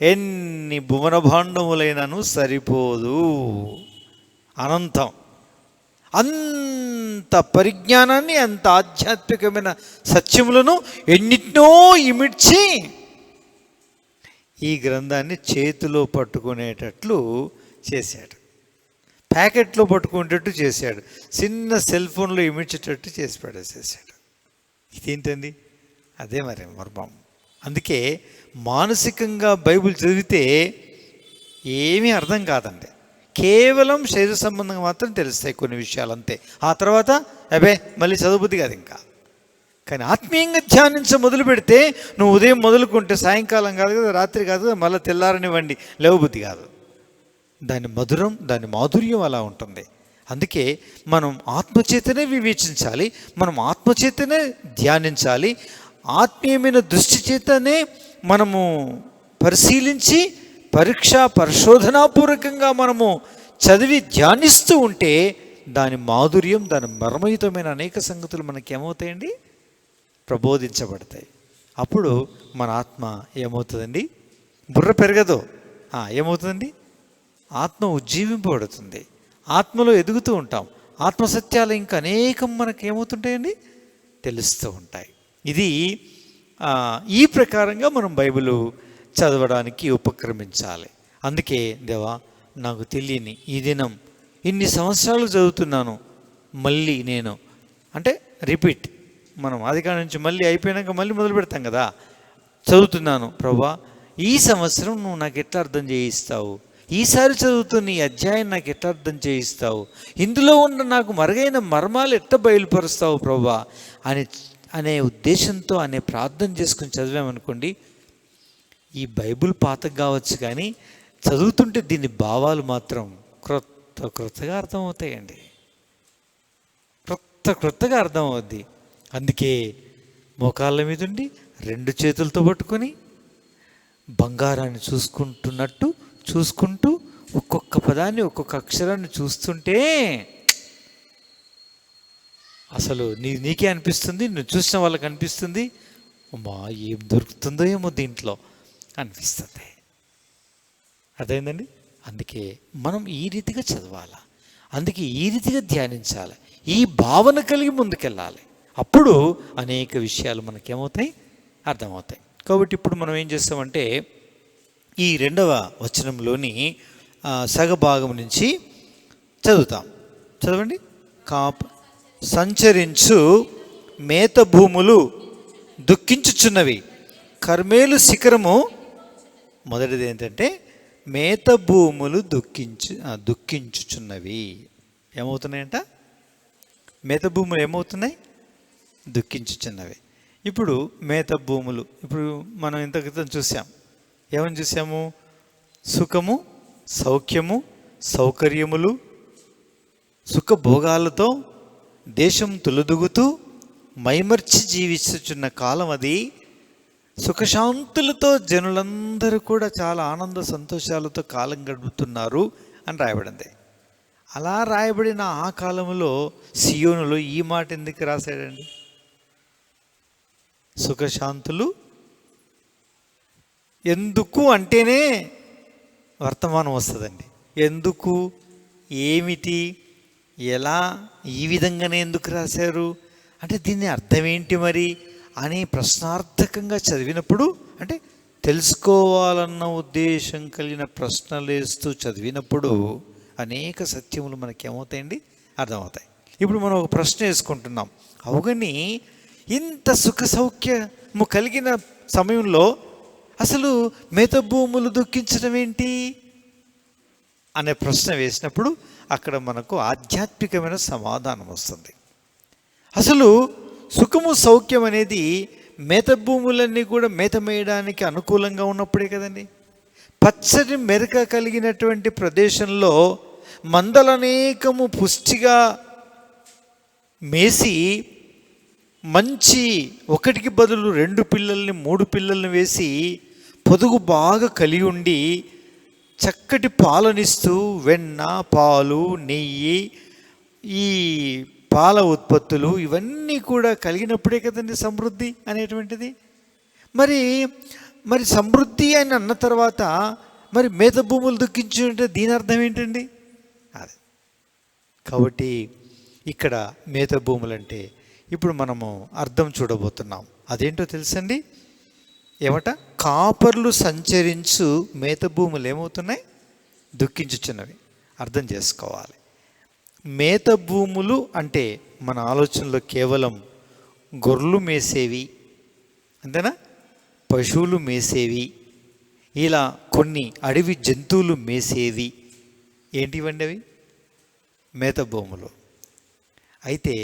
ఎన్ని భువన భాండములైనను సరిపోదు, అనంతం. అంత పరిజ్ఞానాన్ని, అంత ఆధ్యాత్మికమైన సత్యములను ఎన్నిటినో ఇమిడ్చి ఈ గ్రంథాన్ని చేతిలో పట్టుకునేటట్లు చేశాడు, ప్యాకెట్లో పట్టుకునేటట్టు చేశాడు, చిన్న సెల్ ఫోన్లో ఇమిడ్చేటట్టు చేసి పడేసేసాడు. ఇదేంటండి? అదే మరి మర్మం. అందుకే మానసికంగా బైబిల్ చదివితే ఏమీ అర్థం కాదండి, కేవలం శరీర సంబంధంగా మాత్రం తెలుస్తాయి కొన్ని విషయాలు, అంతే. ఆ తర్వాత మళ్ళీ చదువుబుద్ధి కాదు ఇంకా. కానీ ఆత్మీయంగా ధ్యానించ మొదలు పెడితే, నువ్వు ఉదయం మొదలుకుంటే సాయంకాలం కాదు కదా, రాత్రి కాదు కదా, మళ్ళీ తెల్లారనివ్వండి లేవబుద్ధి కాదు. దాని మధురం, దాని మాధుర్యం అలా ఉంటుంది. అందుకే మనం ఆత్మచేతనే వివేచించాలి, మనం ఆత్మచేతనే ధ్యానించాలి, ఆత్మీయమైన దృష్టి చేతనే మనము పరిశీలించి పరిశోధనాపూర్వకంగా మనము చదివి ధ్యానిస్తూ ఉంటే దాని మాధుర్యం, దాని మర్మయుతమైన అనేక సంగతులు మనకి ఏమవుతాయండి? ప్రబోధించబడతాయి. అప్పుడు మన ఆత్మ ఏమవుతుందండి? బుర్ర పెరగదు, ఏమవుతుందండి? ఆత్మ ఉజ్జీవింపబడుతుంది, ఆత్మలో ఎదుగుతూ ఉంటాం, ఆత్మసత్యాలు ఇంకా అనేకం మనకు ఏమవుతుంటాయండి? తెలుస్తూ ఉంటాయి. ఇది ఈ ప్రకారంగా మనం బైబిల్ చదవడానికి ఉపక్రమించాలి. అందుకే దేవా, నాకు తెలియని ఈ దినం ఇన్ని సంవత్సరాలు చదువుతున్నాను, మళ్ళీ నేను అంటే రిపీట్, మనం ఆదికాండం నుంచి మళ్ళీ అయిపోయినాక మళ్ళీ మొదలు పెడతాం కదా, చదువుతున్నాను ప్రభా, ఈ సంవత్సరం నువ్వు నాకు ఎట్లా అర్థం చేయిస్తావు, ఈసారి చదువుతున్న ఈ అధ్యాయం నాకు ఎట్లా అర్థం చేయిస్తావు, ఇందులో ఉన్న నాకు మరుగైన మర్మాలు ఎట్లా బయలుపరుస్తావు ప్రభా అనే ఉద్దేశంతో అనే ప్రార్థన చేసుకుని చదివామనుకోండి, ఈ బైబిల్ పాతకు కావచ్చు కానీ చదువుతుంటే దీని భావాలు మాత్రం క్రొత్తగా అర్థమవుతాయండి, క్రొత్తగా అర్థమవుద్ది. అందుకే మోకాళ్ళ మీద ఉండి 2 చేతులతో పట్టుకొని బంగారాన్ని చూసుకుంటూ ఒక్కొక్క పదాన్ని, ఒక్కొక్క అక్షరాన్ని చూస్తుంటే అసలు నీకే అనిపిస్తుంది, నువ్వు చూసిన వాళ్ళకి అనిపిస్తుంది, అమ్మా ఏం దొరుకుతుందో ఏమో దీంట్లో అనిపిస్తుంది. అర్థమైందండి? అందుకే మనం ఈ రీతిగా చదవాలి, అందుకే ఈ రీతిగా ధ్యానించాలి, ఈ భావన కలిగి ముందుకెళ్ళాలి. అప్పుడు అనేక విషయాలు మనకేమవుతాయి? అర్థమవుతాయి. కాబట్టి ఇప్పుడు మనం ఏం చేస్తామంటే ఈ 2వ వచనంలోని సగభాగం నుంచి చదువుతాం. చదవండి. సంచరించు మేత భూములు దుఃఖించుచున్నవి, కర్మేలు శిఖరము. మొదటిది ఏంటంటే మేత భూములు దుఃఖించుచున్నవి. ఏమవుతున్నాయంట? మేత భూములు ఏమవుతున్నాయి? దుఃఖించుచున్నవి. ఇప్పుడు మేత భూములు, ఇప్పుడు మనం ఇంత క్రితం చూసాం, ఏమని చూసాము? సుఖము, సౌఖ్యము, సౌకర్యములు, సుఖభోగాలతో దేశం తులుదుగుతూ మైమర్చి జీవిస్తున్న కాలం అది. సుఖశాంతులతో జనులందరూ కూడా చాలా ఆనంద సంతోషాలతో కాలం గడుపుతున్నారు అని రాయబడింది. అలా రాయబడిన ఆ కాలంలో సియోనులో ఈ మాట ఎందుకు రాశాడండి? సుఖశాంతులు ఎందుకు అంటేనే వర్తమానం వస్తుందండి. ఎందుకు, ఏమిటి, ఎలా, ఈ విధంగానే ఎందుకు రాశారు అంటే దీన్ని అర్థం ఏంటి మరి అని ప్రశ్నార్థకంగా చదివినప్పుడు, అంటే తెలుసుకోవాలన్న ఉద్దేశం కలిగిన ప్రశ్నలు వేస్తూ చదివినప్పుడు అనేక సత్యములు మనకేమవుతాయండి, అర్థమవుతాయి. ఇప్పుడు మనం ఒక ప్రశ్న వేసుకుంటున్నాం, అవుగని ఇంత సుఖ సౌఖ్యము కలిగిన సమయంలో అసలు మేతభూములు దుఃఖించడం ఏంటి అనే ప్రశ్న వేసినప్పుడు అక్కడ మనకు ఆధ్యాత్మికమైన సమాధానం వస్తుంది. అసలు సుఖము సౌఖ్యం అనేది మేతభూములన్నీ కూడా మేత మేయడానికి అనుకూలంగా ఉన్నప్పుడే కదండి. పచ్చని మెరక కలిగినటువంటి ప్రదేశంలో మందలనేకము పుష్టిగా మేసి మంచి ఒకటికి బదులు 2 పిల్లల్ని 3 పిల్లల్ని వేసి పొదుగు బాగా కలిగి ఉండి చక్కటి పాలనిస్తూ వెన్న, పాలు, నెయ్యి, ఈ పాల ఉత్పత్తులు ఇవన్నీ కూడా కలిగినప్పుడే కదండి సమృద్ధి అనేటువంటిది. మరి సమృద్ధి అని అన్న తర్వాత మరి మేత భూములు దుఃఖించుంటే దీని అర్థం ఏంటండి? అదే కాబట్టి ఇక్కడ మేత భూములు అంటే ఇప్పుడు మనము అర్థం చూడబోతున్నాం. అదేంటో తెలుసండి, ఏమట? కాపర్లు సంచరించు మేత భూములు ఏమవుతున్నాయి? దుఃఖించుచున్నవి. అర్థం చేసుకోవాలి. మేత భూములు అంటే మన ఆలోచనలో కేవలం గొర్రెలు మేసేవి అంతేనా, పశువులు మేసేవి, ఇలా కొన్ని అడవి జంతువులు మేసేవి ఏంటివండి అవి? మేత భూములు. అయితే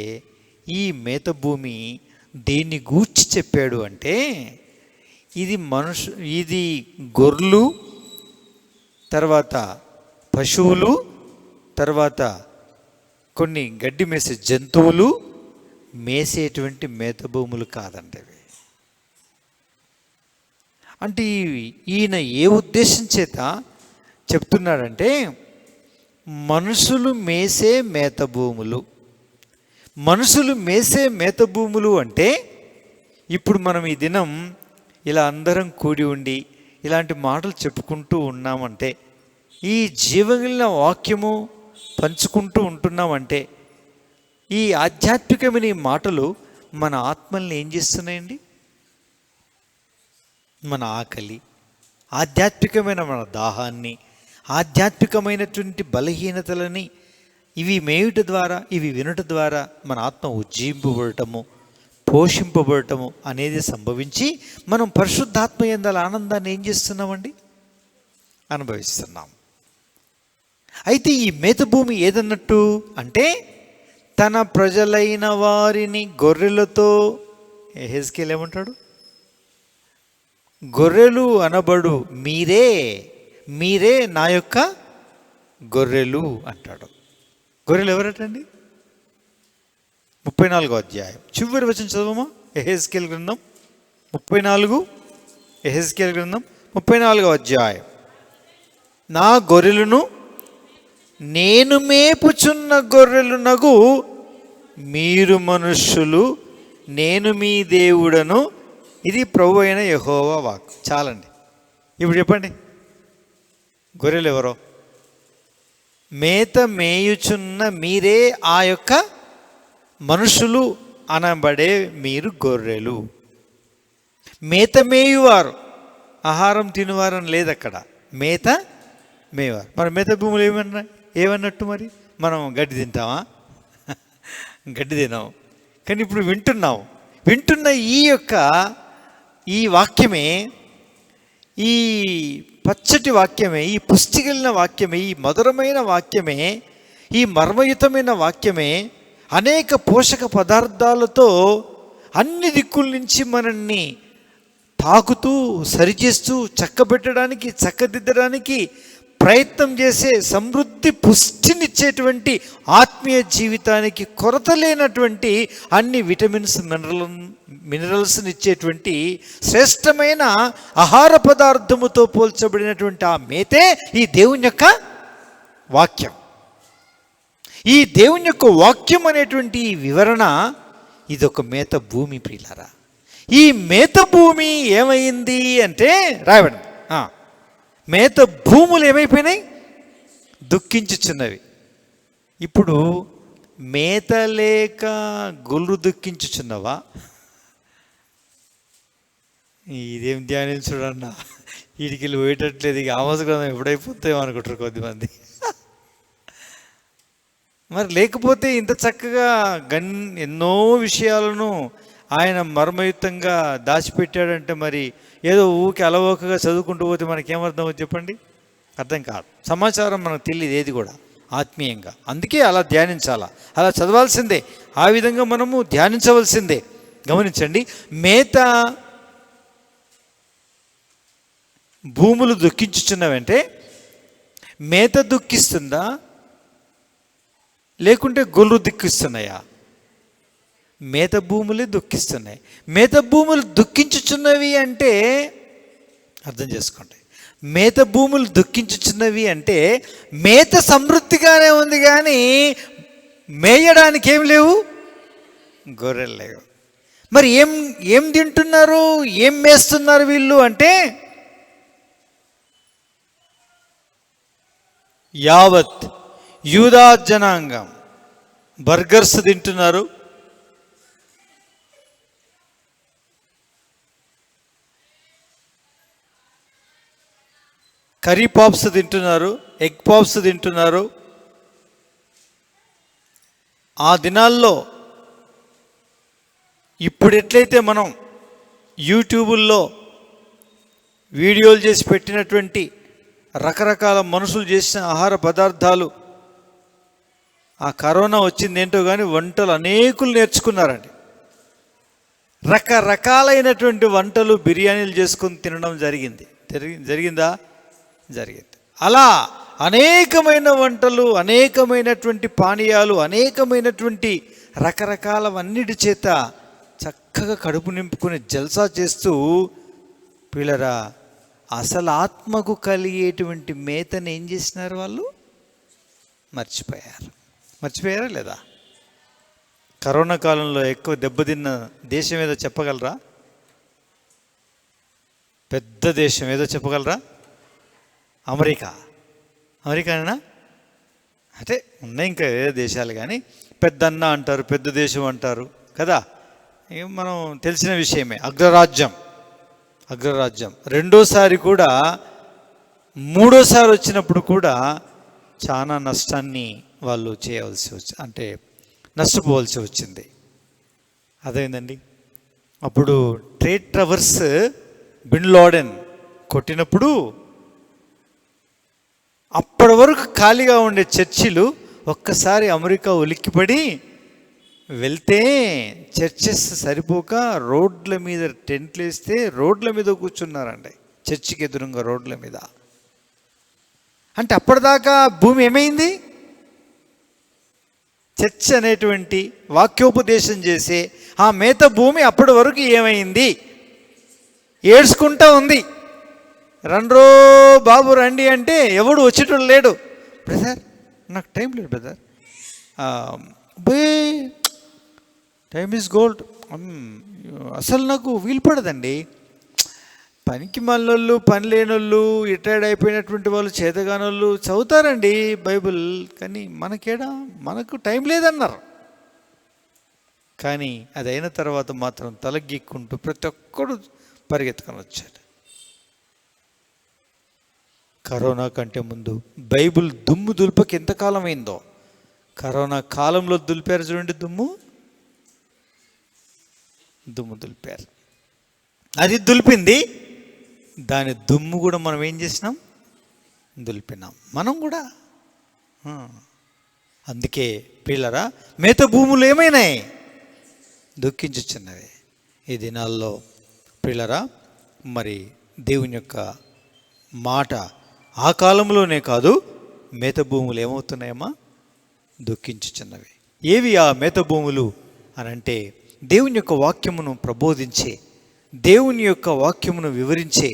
ఈ మేత భూమి దేన్ని గూర్చి చెప్పాడు అంటే ఇది గొర్రెలు, తర్వాత పశువులు, తర్వాత కొన్ని గడ్డి మేసే జంతువులు మేసేటువంటి మేత భూములు కాదండి అవి. అంటే ఈయన ఏ ఉద్దేశం చేత చెప్తున్నాడంటే మనుషులు మేసే మేత భూములు. మనుషులు మేసే మేత భూములు అంటే ఇప్పుడు మనం ఈ దినం ఇలా అందరం కూడి ఉండి ఇలాంటి మాటలు చెప్పుకుంటూ ఉన్నామంటే, ఈ జీవగలిగిన వాక్యము పంచుకుంటూ ఉంటున్నామంటే, ఈ ఆధ్యాత్మికమైన ఈ మాటలు మన ఆత్మల్ని ఏం చేస్తున్నాయండి? మన ఆకలి, ఆధ్యాత్మికమైన మన దాహాన్ని, ఆధ్యాత్మికమైనటువంటి బలహీనతలని ఇవి మేయుట ద్వారా, ఇవి వినుట ద్వారా మన ఆత్మ ఉజ్జీంపబడటము, పోషింపబడటము అనేది సంభవించి మనం పరిశుద్ధాత్మ యందల ఆనందాన్ని ఏం చేస్తున్నామండి? అనుభవిస్తున్నాం. అయితే ఈ మేతభూమి ఏదన్నట్టు అంటే తన ప్రజలైన వారిని గొర్రెలతో, యెహెజ్కేలు ఏమంటాడు? గొర్రెలు అనబడు మీరే నా యొక్క గొర్రెలు అంటాడు. గొర్రెలు ఎవరటండి? 34వ అధ్యాయం చివరి వచనం చదవమా? యెహెజ్కేలు గ్రంథం 34, యెహెజ్కేలు గ్రంథం 34వ అధ్యాయం. నా గొర్రెలను నేను మేపుచున్న గొర్రెలునగు మీరు మనుష్యులు, నేను మీ దేవుడను, ఇది ప్రభు అయిన యెహోవా వాక్. చాలండి. ఇప్పుడు చెప్పండి, గొర్రెలు ఎవరో? మేత మేయుచున్న మీరే ఆ యొక్క మనుషులు అనబడే మీరు గొర్రెలు. మేత మేయువారు, ఆహారం తినువారు అని లేదు అక్కడ, మేత మేయువారు. మరి మేత భూములు ఏమన్నట్టు? మరి మనం గడ్డి తింటామా? గడ్డి తినాం. కానీ ఇప్పుడు వింటున్న ఈ వాక్యమే, ఈ పచ్చటి వాక్యమే, ఈ పుష్టిగలిగిన వాక్యమే, ఈ మధురమైన వాక్యమే, ఈ మర్మయుతమైన వాక్యమే అనేక పోషక పదార్థాలతో అన్ని దిక్కుల నుంచి మనల్ని తాకుతూ, సరిచేస్తూ, చక్కబెట్టడానికి, చక్కదిద్దడానికి ప్రయత్నం చేసే సమృద్ధి పుష్టినిచ్చేటువంటి ఆత్మీయ జీవితానికి కొరత లేనటువంటి అన్ని విటమిన్స్, మినరల్స్ని ఇచ్చేటువంటి శ్రేష్టమైన ఆహార పదార్థముతో పోల్చబడినటువంటి ఆ మేతే ఈ దేవుని యొక్క వాక్యం. ఈ దేవుని యొక్క వాక్యం అనేటువంటి ఈ వివరణ ఇదొక మేత భూమి ప్రియులారా. ఈ మేత భూమి ఏమైంది అంటే రాయబడింది, మేత భూములు ఏమైపోయినాయి? దుఃఖించుచున్నవి. ఇప్పుడు మేత లేక గొల్లు దుఃఖించుచున్నవా? ఇదేం ధ్యానించుడన్నా, వీటికి పోయేటట్లేదు. ఇక ఆమోస్ గ్రంథం ఎప్పుడైపోతాయో అనుకుంటారు కొద్దిమంది. మరి లేకపోతే ఇంత చక్కగా ఎన్నో విషయాలను ఆయన మర్మయుక్తంగా దాచిపెట్టాడంటే మరి ఏదో ఊరికి అలవోకగా చదువుకుంటూ పోతే మనకేమర్థం అవుతుంది చెప్పండి? అర్థం కాదు. సమాచారం మనకు తెలియదు ఏది కూడా ఆత్మీయంగా. అందుకే అలా ధ్యానించాలా, అలా చదవాల్సిందే, ఆ విధంగా మనము ధ్యానించవలసిందే. గమనించండి, మేత భూములు దుఃఖించుచున్నవంటే మేత దుఃఖిస్తుందా లేకుంటే గొర్రెలు దుఃఖిస్తున్నాయా? మేత భూములే దుఃఖిస్తున్నాయి. మేత భూములు దుఃఖించుచున్నవి అంటే అర్థం చేసుకోండి, మేత భూములు దుఃఖించుచున్నవి అంటే మేత సమృద్ధిగానే ఉంది కానీ మేయడానికి ఏం లేవు, గొర్రెలు లేవు. మరి ఏం తింటున్నారు, ఏం మేస్తున్నారు వీళ్ళు అంటే యావత్ యూదా జనాంగం బర్గర్స్ తింటున్నారు, కర్రీ పాప్స్ తింటున్నారు, ఎగ్ పాప్స్ తింటున్నారు. ఆ దినాల్లో ఇప్పుడు ఎట్లయితే మనం యూట్యూబుల్లో వీడియోలు చేసి పెట్టినటువంటి రకరకాల మనుషులు చేసిన ఆహార పదార్థాలు, ఆ కరోనా వచ్చింది ఏంటో కానీ వంటలు అనేకులు నేర్చుకున్నారండి. రకరకాలైనటువంటి వంటలు, బిర్యానీలు చేసుకొని తినడం జరిగిందా? జరిగింది. అలా అనేకమైన వంటలు, అనేకమైనటువంటి పానీయాలు, అనేకమైనటువంటి రకరకాలవన్నిటి చేత చక్కగా కడుపు నింపుకుని జల్సా చేస్తూ పిల్లరా అసలు ఆత్మకు కలిగేటువంటి మేతను ఏం చేసినారు? వాళ్ళు మర్చిపోయారా లేదా? కరోనా కాలంలో ఎక్కువ దెబ్బతిన్న దేశం ఏదో చెప్పగలరా? పెద్ద దేశం ఏదో చెప్పగలరా? అమెరికానేనా? అంటే ఉన్నాయి ఇంకా వేరే దేశాలు, కానీ పెద్దన్న అంటారు, పెద్ద దేశం అంటారు కదా. మనం తెలిసిన విషయమే. అగ్రరాజ్యం రెండోసారి కూడా, మూడోసారి వచ్చినప్పుడు కూడా చాలా నష్టాన్ని వాళ్ళు అంటే నష్టపోవాల్సి వచ్చింది. అదేందండి, అప్పుడు ట్రేడ్ ట్రవర్స్ బిన్ లాడెన్ కొట్టినప్పుడు అప్పటి వరకు ఖాళీగా ఉండే చర్చిలు ఒక్కసారి అమెరికా ఉలిక్కిపడి వెళ్తే చర్చెస్ సరిపోక రోడ్ల మీద టెంట్లు వేస్తే రోడ్ల మీద కూర్చున్నారండి, చర్చికి ఎదురుగా రోడ్ల మీద. అంటే అప్పటిదాకా భూమి ఏమైంది? చర్చ్ అనేటువంటి వాక్యోపదేశం చేసే ఆ మేత భూమి అప్పటి వరకు ఏమైంది? ఏడ్చుకుంటా ఉంది. రండ్రో బాబు రండి అంటే ఎవడు వచ్చేటోడు లేడు. బ్రదర్ నాకు టైం లేదు బ్రదర్, టైమ్ ఈజ్ గోల్డ్, అసలు నాకు వీలు పడదండి. పనికి మనోళ్ళు, పని లేనోళ్ళు, రిటైర్డ్ అయిపోయినటువంటి వాళ్ళు, చేతగానోళ్ళు చదువుతారండి బైబిల్, కానీ మనకు టైం లేదన్నారు. కానీ అది అయిన తర్వాత మాత్రం తలగీక్కుంటూ ప్రతి ఒక్కడు పరిగెత్తుకొని వచ్చాడు. కరోనా కంటే ముందు బైబిల్ దుమ్ము దులుపకి ఎంతకాలం అయిందో, కరోనా కాలంలో దులిపారు చూడండి, దుమ్ము దులిపారు. అది దులిపింది, దాని దుమ్ము కూడా మనం ఏం చేసినాం? దులిపినాం మనం కూడా. అందుకే పిల్లరా మేత భూములు ఏమైనాయి? దుఃఖించుచున్నవి. ఈ దినాల్లో పిల్లరా మరి దేవుని యొక్క మాట ఆ కాలంలోనే కాదు, మేత భూములు ఏమవుతున్నాయమ్మా? దుఃఖించుచున్నవి. ఏవి ఆ మేత భూములు అని అంటే దేవుని యొక్క వాక్యమును ప్రబోధించే, దేవుని యొక్క వాక్యమును వివరించే,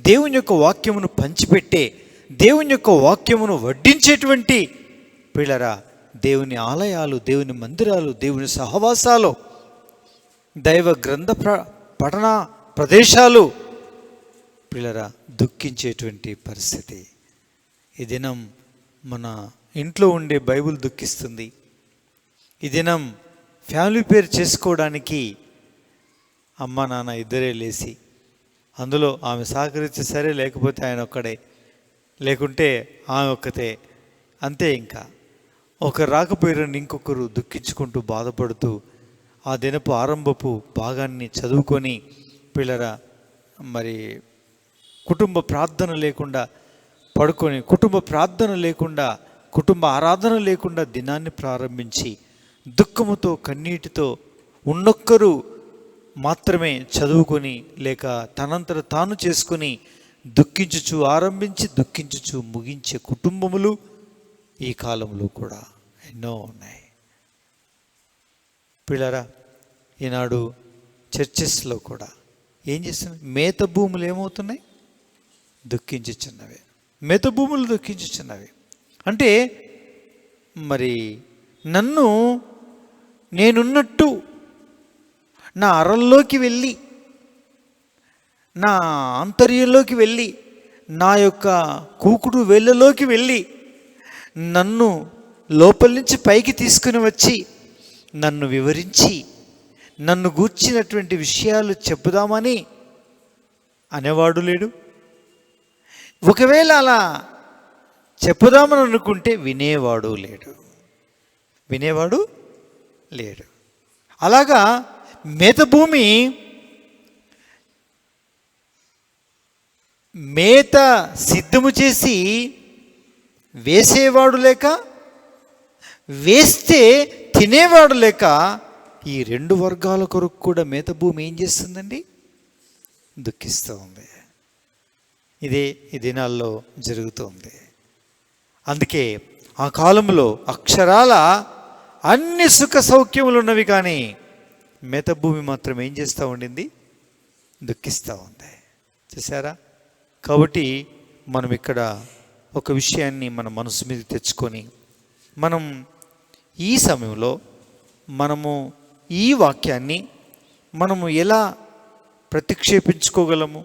దేవుని యొక్క వాక్యమును పంచిపెట్టే, దేవుని యొక్క వాక్యమును వడ్డించేటువంటి పిల్లరా దేవుని ఆలయాలు, దేవుని మందిరాలు, దేవుని సహవాసాలు, దైవ గ్రంథ పఠన ప్రదేశాలు పిల్లరా దుఃఖించేటువంటి పరిస్థితి. ఈ దినం మన ఇంట్లో ఉండే బైబిల్ దుఃఖిస్తుంది. ఈ దినం ఫ్యామిలీ పేరు చేసుకోవడానికి అమ్మ నాన్న ఇద్దరే లేచి, అందులో ఆమె సహకరిస్తే సరే, లేకపోతే ఆయన ఒక్కడే, లేకుంటే ఆమె ఒక్కతే, అంతే. ఇంకా ఒకరు రాకపోయారని ఇంకొకరు దుఃఖించుకుంటూ బాధపడుతూ ఆ దినపు ఆరంభపు భాగాన్ని చదువుకొని పిల్లరా మరి కుటుంబ ప్రార్థన లేకుండా పడుకొని, కుటుంబ ప్రార్థన లేకుండా, కుటుంబ ఆరాధన లేకుండా దినాన్ని ప్రారంభించి దుఃఖముతో కన్నీటితో ఉన్నొక్కరు మాత్రమే చదువుకొని లేక తనంతట తాను చేసుకొని దుఃఖించుచు ఆరంభించి దుఃఖించుచు ముగించే కుటుంబములు ఈ కాలంలో కూడా ఎన్నో ఉన్నాయి. పిల్లరా ఈనాడు చర్చెస్లో కూడా ఏం చేస్తున్నాయి? మేత భూములు ఏమవుతున్నాయి? దుఃఖించుచున్నవే. మేత భూములు దుఃఖించుచున్నవి. అంటే మరి నన్ను నేనున్నట్టు నా అరల్లోకి వెళ్ళి, నా ఆంతర్యంలోకి వెళ్ళి, నా యొక్క కూకుడు వేళ్ళలోకి వెళ్ళి నన్ను లోపల నుంచి పైకి తీసుకుని వచ్చి నన్ను వివరించి నన్ను గూర్చినటువంటి విషయాలు చెప్పుదామని అనేవాడు లేడు. ఒకవేళ అలా చెప్పుదామని అనుకుంటే వినేవాడు లేడు. అలాగా మేత భూమి మేత సిద్ధము చేసి వేసేవాడు లేక, వేస్తే తినేవాడు లేక, ఈ రెండు వర్గాల కొరకు కూడా మేత భూమి ఏం చేస్తుందండి? దుఃఖిస్తూ ఉంది. ఇదే ఈ దినాల్లో జరుగుతుంది. అందుకే ఆ కాలంలో అక్షరాల అన్ని సుఖ సౌఖ్యములు ఉన్నవి, కానీ మేత భూమి మాత్రం ఏం చేస్తూ ఉండింది? దుఃఖిస్తూ ఉంది. చూసారా? కాబట్టి మనం ఇక్కడ ఒక విషయాన్ని మన మనసు మీద తెచ్చుకొని మనం ఈ సమయంలో మనము ఈ వాక్యాన్ని మనము ఎలా ప్రతిక్షేపించుకోగలము,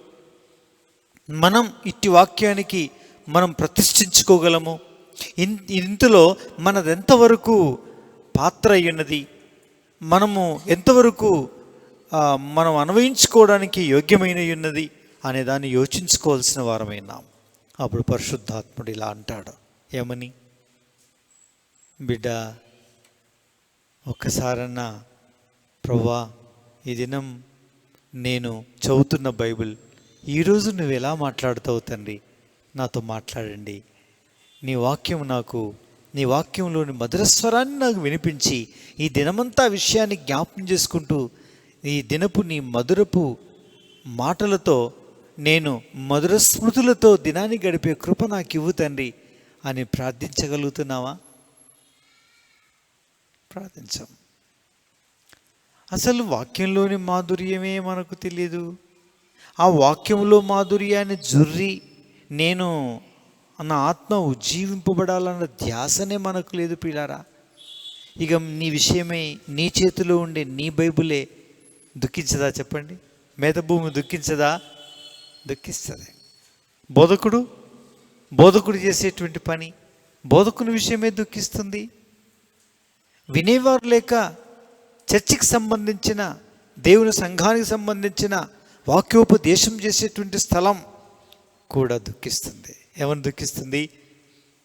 మనం ఇట్టి వాక్యానికి మనం ప్రతిష్ఠించుకోగలము, ఇందులో మనదెంతవరకు పాత్ర అయ్యున్నది, మనము ఎంతవరకు మనం అన్వయించుకోవడానికి యోగ్యమైన ఉన్నది అనే దాన్ని యోచించుకోవాల్సిన వారమైనాం. అప్పుడు పరిశుద్ధాత్ముడు ఇలా అంటాడు, ఏమని? బిడ్డ, ఒక్కసారన్నా ప్రభువా ఈ దినం నేను చదువుతున్న బైబిల్ ఈరోజు నువ్వు ఎలా మాట్లాడుతావు తండ్రి, నాతో మాట్లాడండి. నీ వాక్యం నాకు, నీ వాక్యంలోని మధురస్వరాన్ని నాకు వినిపించి ఈ దినమంతా విషయాన్ని జ్ఞాపకం చేసుకుంటూ ఈ దినపు నీ మధురపు మాటలతో నేను మధుర స్మృతులతో దినాన్ని గడిపే కృప నాకు ఇవ్వు తండ్రి అని ప్రార్థించగలుగుతున్నావా? ప్రార్థించాం. అసలు వాక్యంలోని మాధుర్యమే మనకు తెలియదు. ఆ వాక్యంలో మాధుర్యాన్ని జుర్రి నేను నా ఆత్మ ఉజ్జీవింపబడాలన్న ధ్యాసనే మనకు లేదు పిల్లారా. ఇక నీ విషయమై నీ చేతిలో ఉండే నీ బైబులే దుఃఖించదా చెప్పండి? మేత భూమి దుఃఖించదా? దుఃఖిస్తుంది. బోధకుడు చేసేటువంటి పని బోధకుని విషయమే దుఃఖిస్తుంది. వినేవారు లేక చర్చికి సంబంధించిన, దేవుని సంఘానికి సంబంధించిన వాక్యోపదేశం చేసేటువంటి స్థలం కూడా దుఃఖిస్తుంది. ఏమని దుఃఖిస్తుంది?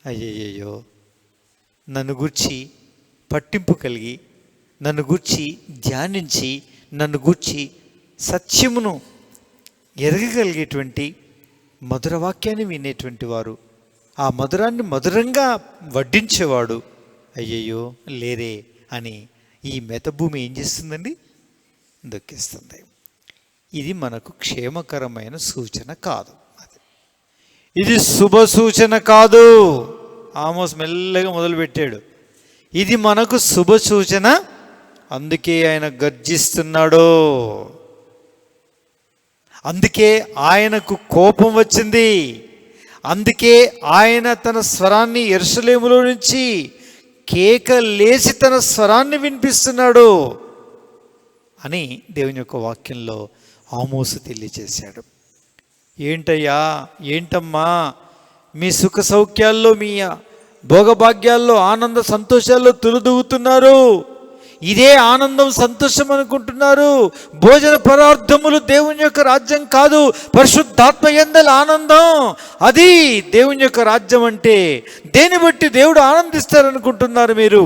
అయ్యయ్యో, నన్ను గూర్చి పట్టింపు కలిగి, నన్ను గూర్చి ధ్యానించి, నన్ను గూర్చి సత్యమును ఎరగగలిగేటువంటి మధుర వాక్యాన్ని వినేటువంటి వారు, ఆ మధురాన్ని మధురంగా వడ్డించేవాడు అయ్యయ్యో లేరే అని ఈ మెతభూమి ఏం చేస్తుందండి? దుఃఖిస్తుంది. ఇది మనకు క్షేమకరమైన సూచన కాదు. ఇది శుభ సూచన కాదు. ఆమోస్ మెల్లగా మొదలుపెట్టాడు. ఇది మనకు శుభ సూచన అందుకే ఆయన గర్జిస్తున్నాడు. అందుకే ఆయనకు కోపం వచ్చింది. అందుకే ఆయన తన స్వరాన్ని యెరూషలేములో నుంచి కేకలేసి తన స్వరాన్ని వినిపిస్తున్నాడు అని దేవుని యొక్క వాక్యంలో ఆమోసు తెలియచేశాడు. ఏంటయ్యా, ఏంటమ్మా, మీ సుఖ సౌఖ్యాల్లో, మీ భోగభాగ్యాల్లో, ఆనంద సంతోషాల్లో తులుదూగుతున్నారు. ఇదే ఆనందం, సంతోషం అనుకుంటున్నారు. భోజన పదార్థములు దేవుని యొక్క రాజ్యం కాదు, పరిశుద్ధాత్మ యందలి ఆనందం. అది దేవుని యొక్క రాజ్యం అంటే. దేని బట్టి దేవుడు ఆనందిస్తారనుకుంటున్నారు మీరు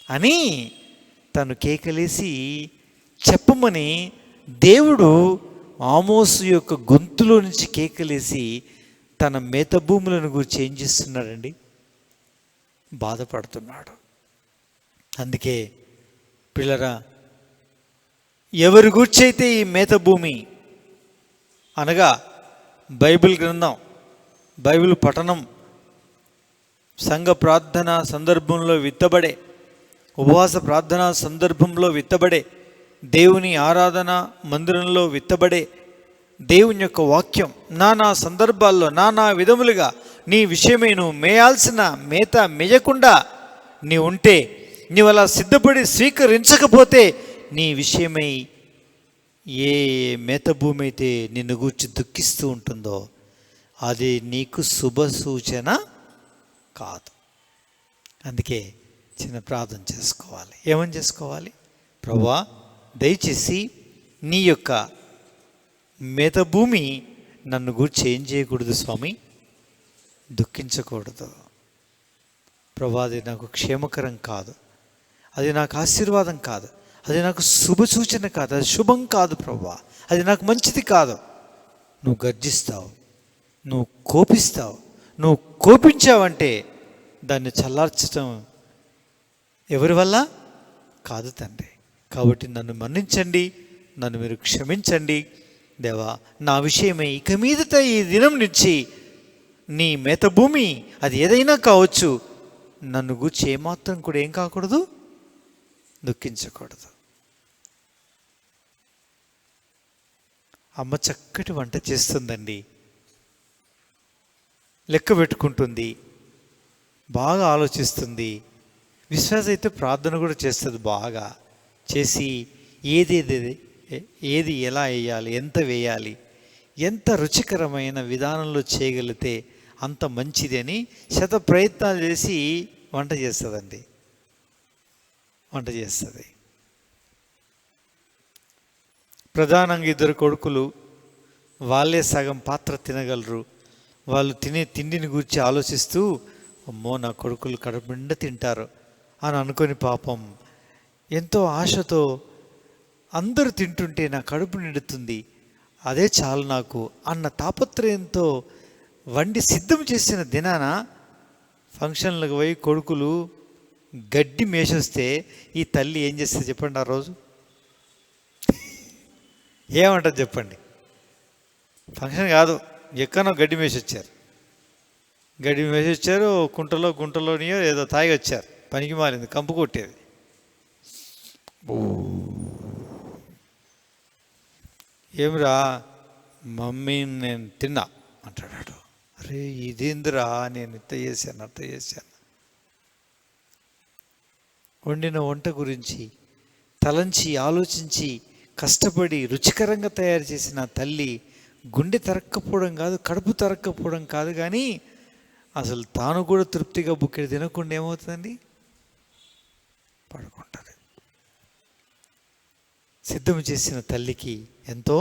అని తను కేకలేసి చెప్పమని దేవుడు ఆమోసు యొక్క గొంతులో నుంచి కేకలేసి తన మేత భూములను గురించి ఏం చేస్తున్నాడండి? బాధపడుతున్నాడు. అందుకే పిల్లరా, ఎవరి గూర్చైతే ఈ మేత భూమి అనగా బైబిల్ గ్రంథం, బైబిల్ పఠనం, సంఘ ప్రార్థన సందర్భంలో విత్తబడే, ఉపవాస ప్రార్థన సందర్భంలో విత్తబడే, దేవుని ఆరాధన మందిరంలో విత్తబడే దేవుని యొక్క వాక్యం నానా సందర్భాల్లో నానా విధములుగా నీ విషయమై నువ్వు మేయాల్సిన మేత మేయకుండా నీ ఉంటే, నీవు అలా సిద్ధపడి స్వీకరించకపోతే, నీ విషయమై ఏ మేత భూమి అయితే నిన్ను గూర్చి దుఃఖిస్తూ ఉంటుందో అది నీకు శుభ సూచన కాదు. అందుకే చిన్న ప్రార్థన చేసుకోవాలి. ఏమని చేసుకోవాలి? ప్రభువా, దయచేసి నీ యొక్క మేత భూమి నన్ను గూర్చి ఏం చేయకూడదు స్వామి, దుఃఖించకూడదు. ప్రభా, అది నాకు క్షేమకరం కాదు, అది నాకు ఆశీర్వాదం కాదు, అది నాకు శుభ సూచన కాదు, అది శుభం కాదు ప్రభా, అది నాకు మంచిది కాదు. నువ్వు గర్జిస్తావు, నువ్వు కోపిస్తావు. నువ్వు కోపించావంటే దాన్ని చల్లార్చడం ఎవరి వల్ల కాదు తండ్రి. కాబట్టి నన్ను మన్నించండి, నన్ను మీరు క్షమించండి దేవా. నా విషయమై ఇక మీదట ఈ దినం నుంచి నీ మేత భూమి అది ఏదైనా కావచ్చు, నన్ను గూర్చి ఏమాత్రం కూడా ఏం కాకూడదు, దుఃఖించకూడదు. అమ్మ చక్కటి వంట చేస్తుందండి, లెక్క పెట్టుకుంటుంది, బాగా ఆలోచిస్తుంది. విశ్వాస అయితే ప్రార్థన కూడా చేస్తుంది. బాగా చేసి ఏది ఎలా వేయాలి, ఎంత వేయాలి, ఎంత రుచికరమైన విధానంలో చేయగలిగితే అంత మంచిది అని శత ప్రయత్నాలు చేసి వంట చేస్తుందండి. వంట చేస్తుంది. ప్రధానంగా 2 కొడుకులు, వాళ్ళే సగం పాత్ర తినగలరు. వాళ్ళు తినే తిండిని గురించి ఆలోచిస్తూ, అమ్మో నా కొడుకులు కడుపు నిండా తింటారు అని అనుకొని పాపం ఎంతో ఆశతో అందరూ తింటుంటే నా కడుపు నిండుతుంది, అదే చాలు నాకు అన్న తాపత్రయంతో వండి సిద్ధం చేసిన దినాన ఫంక్షన్లకు పోయి కొడుకులు గడ్డి మేసొస్తే ఈ తల్లి ఏం చేస్తుంది చెప్పండి? ఆ రోజు ఏమంటారు చెప్పండి? ఫంక్షన్ కాదు, ఎక్కడో గడ్డి మేసి వచ్చారు. గడ్డి మేసి వచ్చారు, గుంటలోనియో ఏదో తాగి వచ్చారు. పనికి మారింది, కంపు కొట్టేది. ఏమిరా మమ్మీ నేను తిన్నా అంటాడు. అరే ఇదేందిరా, నేను ఇంత చేశాను అంత చేశాను. వండిన వంట గురించి తలంచి ఆలోచించి కష్టపడి రుచికరంగా తయారు చేసిన తల్లి గుండె తరక్కపోవడం కాదు, కడుపు తరక్కపోవడం కాదు, కానీ అసలు తాను కూడా తృప్తిగా బుక్కెడు తినకుండా ఏమవుతుందండి? పడుకుంటారు. సిద్ధం చేసిన తల్లికి ఎంతో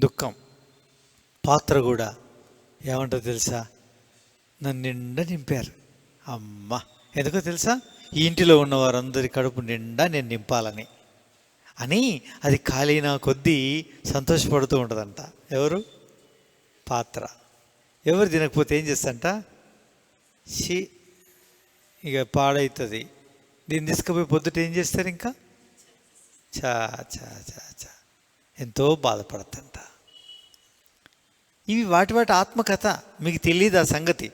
దుఃఖం. పాత్ర కూడా ఏమంటారు తెలుసా? నన్ను నిండా నింపారు. అమ్మ, ఎందుకో తెలుసా? ఈ ఇంటిలో ఉన్న వారందరి కడుపు నిండా నేను నింపాలని అని అది ఖాళీన కొద్దీ సంతోషపడుతూ ఉంటుందంట. ఎవరు? పాత్ర. ఎవరు తినకపోతే ఏం చేస్తంట? ఇక పాడవుతుంది. దీన్ని తీసుకుపోయి పొద్దుట ఏం చేస్తారు? ఇంకా చా చా చా చా ఎంతో బాధపడతంట. ఇవి వాటి ఆత్మకథ, మీకు తెలియదు ఆ సంగతి.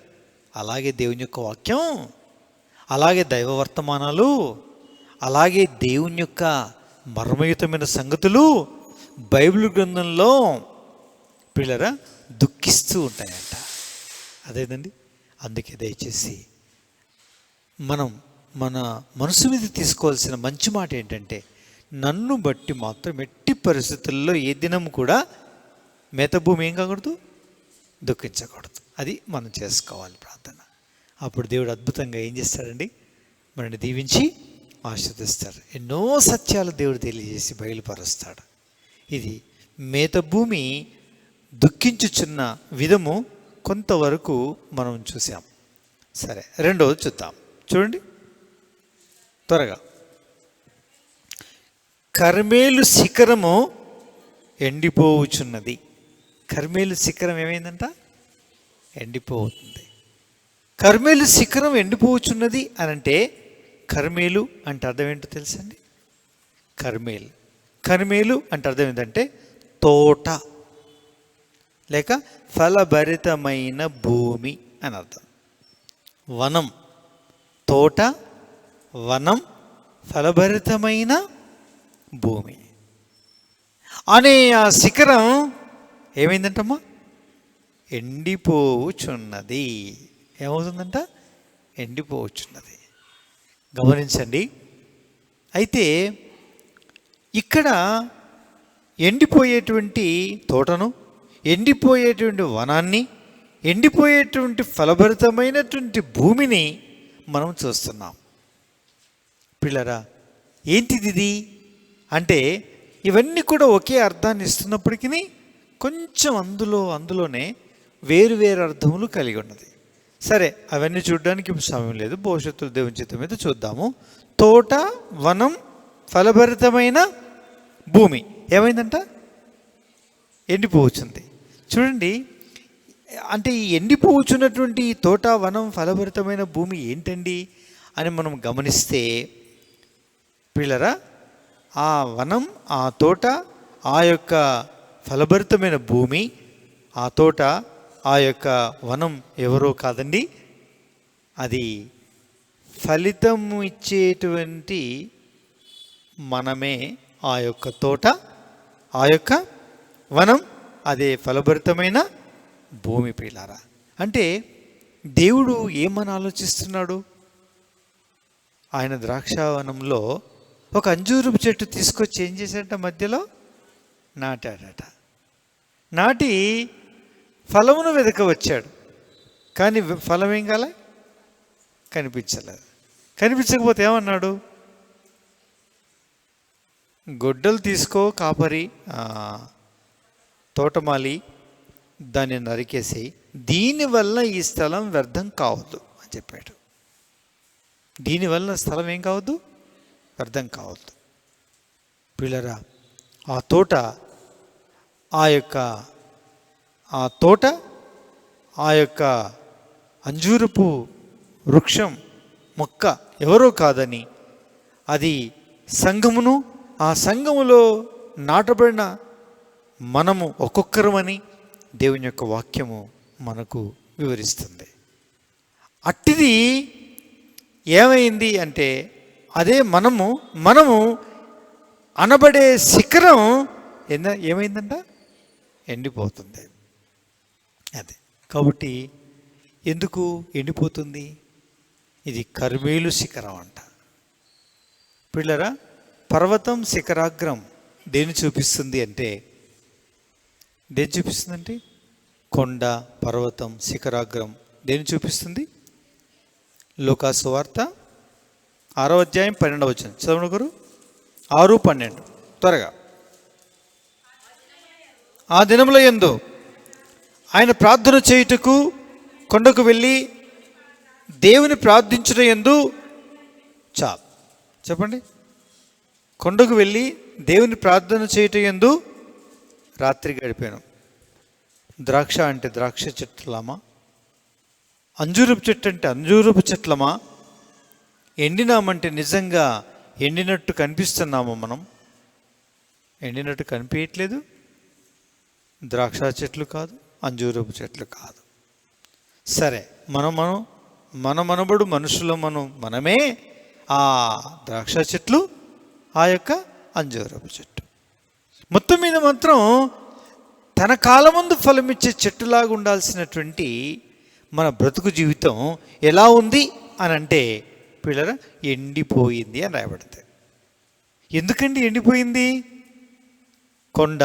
అలాగే దేవుని యొక్క వాక్యం అలాగే దైవ వర్తమానాలు, అలాగే దేవుని యొక్క మర్మయుతమైన సంగతులు బైబిల్ గ్రంథంలో పిల్లరా దుఃఖిస్తూ ఉంటాయంట. అదేనండి. అందుకే దయచేసి మనం మన మనసు మీద తీసుకోవాల్సిన మంచి మాట ఏంటంటే, నన్ను బట్టి మాత్రం ఎట్టి పరిస్థితుల్లో ఏ దినం కూడా మేతభూమి ఏం కాకూడదు, దుఃఖించకూడదు. అది మనం చేసుకోవాలి ప్రార్థన. అప్పుడు దేవుడు అద్భుతంగా ఏం చేస్తాడండి, మనల్ని దీవించి ఆశీర్వదిస్తాడు. ఎన్నో సత్యాలు దేవుడు తెలియజేసి బయలుపరుస్తాడు. ఇది మేతభూమి దుఃఖించుచున్న విధము కొంతవరకు మనం చూసాం. సరే, రెండవది చూద్దాం. చూడండి త్వరగా. కర్మేలు శిఖరము ఎండిపోవుచున్నది. కర్మేలు శిఖరం ఏమైందంట, ఎండిపోతుంది. కర్మేలు శిఖరం ఎండిపోవచ్చున్నది అని అంటే, కర్మేలు అంటే అర్థం ఏంటో తెలుసండి. కర్మేలు అంటే అర్థం ఏంటంటే తోట లేక ఫలభరితమైన భూమి అని అర్థం. వనం, తోట, వనం, ఫలభరితమైన భూమి అనే ఆ శిఖరం ఏమైందంటమ్మా, ఎండిపోవచ్చున్నది. ఏమవుతుందంట, ఎండిపోవచ్చున్నది. గమనించండి. అయితే ఇక్కడ ఎండిపోయేటువంటి తోటను, ఎండిపోయేటువంటి వనాన్ని, ఎండిపోయేటువంటి ఫలభరితమైనటువంటి భూమిని మనం చూస్తున్నాం. పిల్లరా, ఏంటిది ఇది అంటే, ఇవన్నీ కూడా ఒకే అర్థాన్ని ఇస్తున్నప్పటికీ కొంచెం అందులోనే వేరు అర్థములు కలిగి ఉన్నది. సరే, అవన్నీ చూడడానికి సమయం లేదు, భవిష్యత్తులో దేవుని చిత్తం మీద చూద్దాము. తోట, వనం, ఫలభరితమైన భూమి ఏమైందంట, ఎండిపోవచ్చుంది. చూడండి, అంటే ఈ ఎండిపోవచ్చున్నటువంటి తోట, వనం, ఫలభరితమైన భూమి ఏంటండి అని మనం గమనిస్తే పిల్లరా, ఆ వనం, ఆ తోట, ఆ యొక్క ఫలభరితమైన భూమి, ఆ తోట, ఆ యొక్క వనం ఎవరో కాదండి, అది ఫలితం ఇచ్చేటువంటి మనమే. ఆ యొక్క తోట, ఆ యొక్క వనం, అదే ఫలభరితమైన భూమి. పిల్లారా, అంటే దేవుడు ఏమని ఆలోచిస్తున్నాడు, ఆయన ద్రాక్షావనంలో ఒక అంజూరపు చెట్టు తీసుకొచ్చి ఏం చేశాడట, మధ్యలో నాటాడట. నాటి ఫలమును వెదక వచ్చాడు, కానీ ఫలం ఏం కాలే, కనిపించలేదు. కనిపించకపోతే ఏమన్నాడు, గొడ్డలు తీసుకో కాపరి, తోటమాలి, దాన్ని నరికేసి, దీనివల్ల ఈ స్థలం వ్యర్థం కావద్దు అని చెప్పాడు. దీనివల్ల స్థలం ఏం కావద్దు, వ్యర్థం కావద్దు. పిల్లరా, ఆ తోట, ఆ యొక్క అంజూరపు వృక్షం మొక్క ఎవరో కాదని, అది సంఘమును, ఆ సంఘములో నాటబడిన మనము ఒక్కొక్కరమని దేవుని యొక్క వాక్యము మనకు వివరిస్తుంది. అట్టిది ఏమైంది అంటే, అదే మనము అనబడే శిఖరం ఏమైందంట, ఎండిపోతుంది. అదే కాబట్టి ఎందుకు ఎండిపోతుంది, ఇది కర్మేలు శిఖరం అంట. పిల్లరా, పర్వతం శిఖరాగ్రం దేన్ని చూపిస్తుంది అంటే, దేన్ని చూపిస్తుందంటే, కొండ, పర్వతం, శిఖరాగ్రం దేన్ని చూపిస్తుంది? లూకా సువార్త 6వ అధ్యాయం 12వ వచనం చదవండి గురు. 6:12 త్వరగా. ఆ దినముల యందు ఆయన ప్రార్థన చేయుటకు కొండకు వెళ్ళి దేవుని ప్రార్థించుట యందు చాలు. చెప్పండి. కొండకు వెళ్ళి దేవుని ప్రార్థన చేయుట యందు రాత్రి గడిపాను. ద్రాక్ష అంటే ద్రాక్ష చెట్లమా, అంజూరపు చెట్టు అంటే అంజూరపు చెట్లమా, ఎండినామంటే నిజంగా ఎండినట్టు కనిపిస్తున్నాము మనం? ఎండినట్టు కనిపించట్లేదు. ద్రాక్ష చెట్లు కాదు, అంజూరపు చెట్లు కాదు. సరే, మనం మనబడు మనుషులు మనమే ఆ ద్రాక్ష చెట్లు, ఆ యొక్క అంజూరపు చెట్టు. మొత్తం మీద మాత్రం తన కాలమందు ఫలమిచ్చే చెట్టులాగా ఉండాల్సినటువంటి మన బ్రతుకు జీవితం ఎలా ఉంది అని అంటే పిల్లరా, ఎండిపోయింది అని రాయబడుతుంది. ఎందుకండి ఎండిపోయింది? కొండ,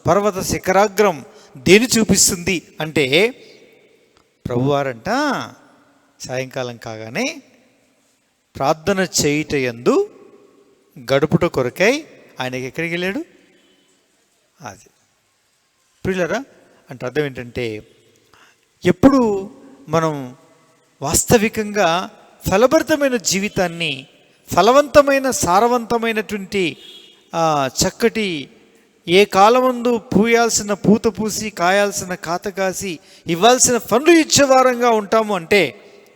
పర్వత శిఖరాగ్రం దేని చూపిస్తుంది అంటే, ప్రభువారంట సాయంకాలం కాగానే ప్రార్థన చేయుట యందు గడుపుట కొరకై ఆయనకి ఎక్కడికి వెళ్ళాడు? అది పిల్లరా అంటే అర్థం ఏంటంటే, ఎప్పుడు మనం వాస్తవికంగా ఫలభరితమైన జీవితాన్ని, ఫలవంతమైన సారవంతమైనటువంటి చక్కటి ఏ కాలమందు పూయాల్సిన పూత పూసి, కాయాల్సిన కాత కాసి, ఇవ్వాల్సిన పనులు ఇచ్చేవారంగా ఉంటాము అంటే,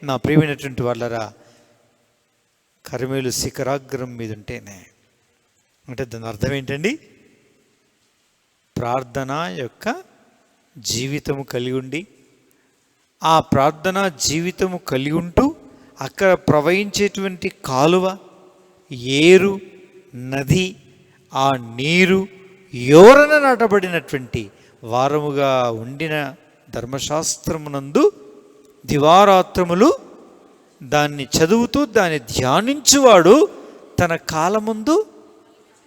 నా ప్రియమైనటువంటి వాళ్ళరా, కర్మేలు శిఖరాగ్రం మీద ఉంటేనే. అంటే దాని అర్థం ఏంటండి? ప్రార్థన యొక్క జీవితము కలిగి ఉండి, ఆ ప్రార్థన జీవితము కలిగి ఉంటూ అక్కడ ప్రవహించేటువంటి కాలువ, ఏరు, నది, ఆ నీరు ఎవరన నాటబడినటువంటి వారముగా ఉండిన ధర్మశాస్త్రమునందు దివారాత్రములు దాన్ని చదువుతూ దాన్ని ధ్యానించువాడు తన కాలముందు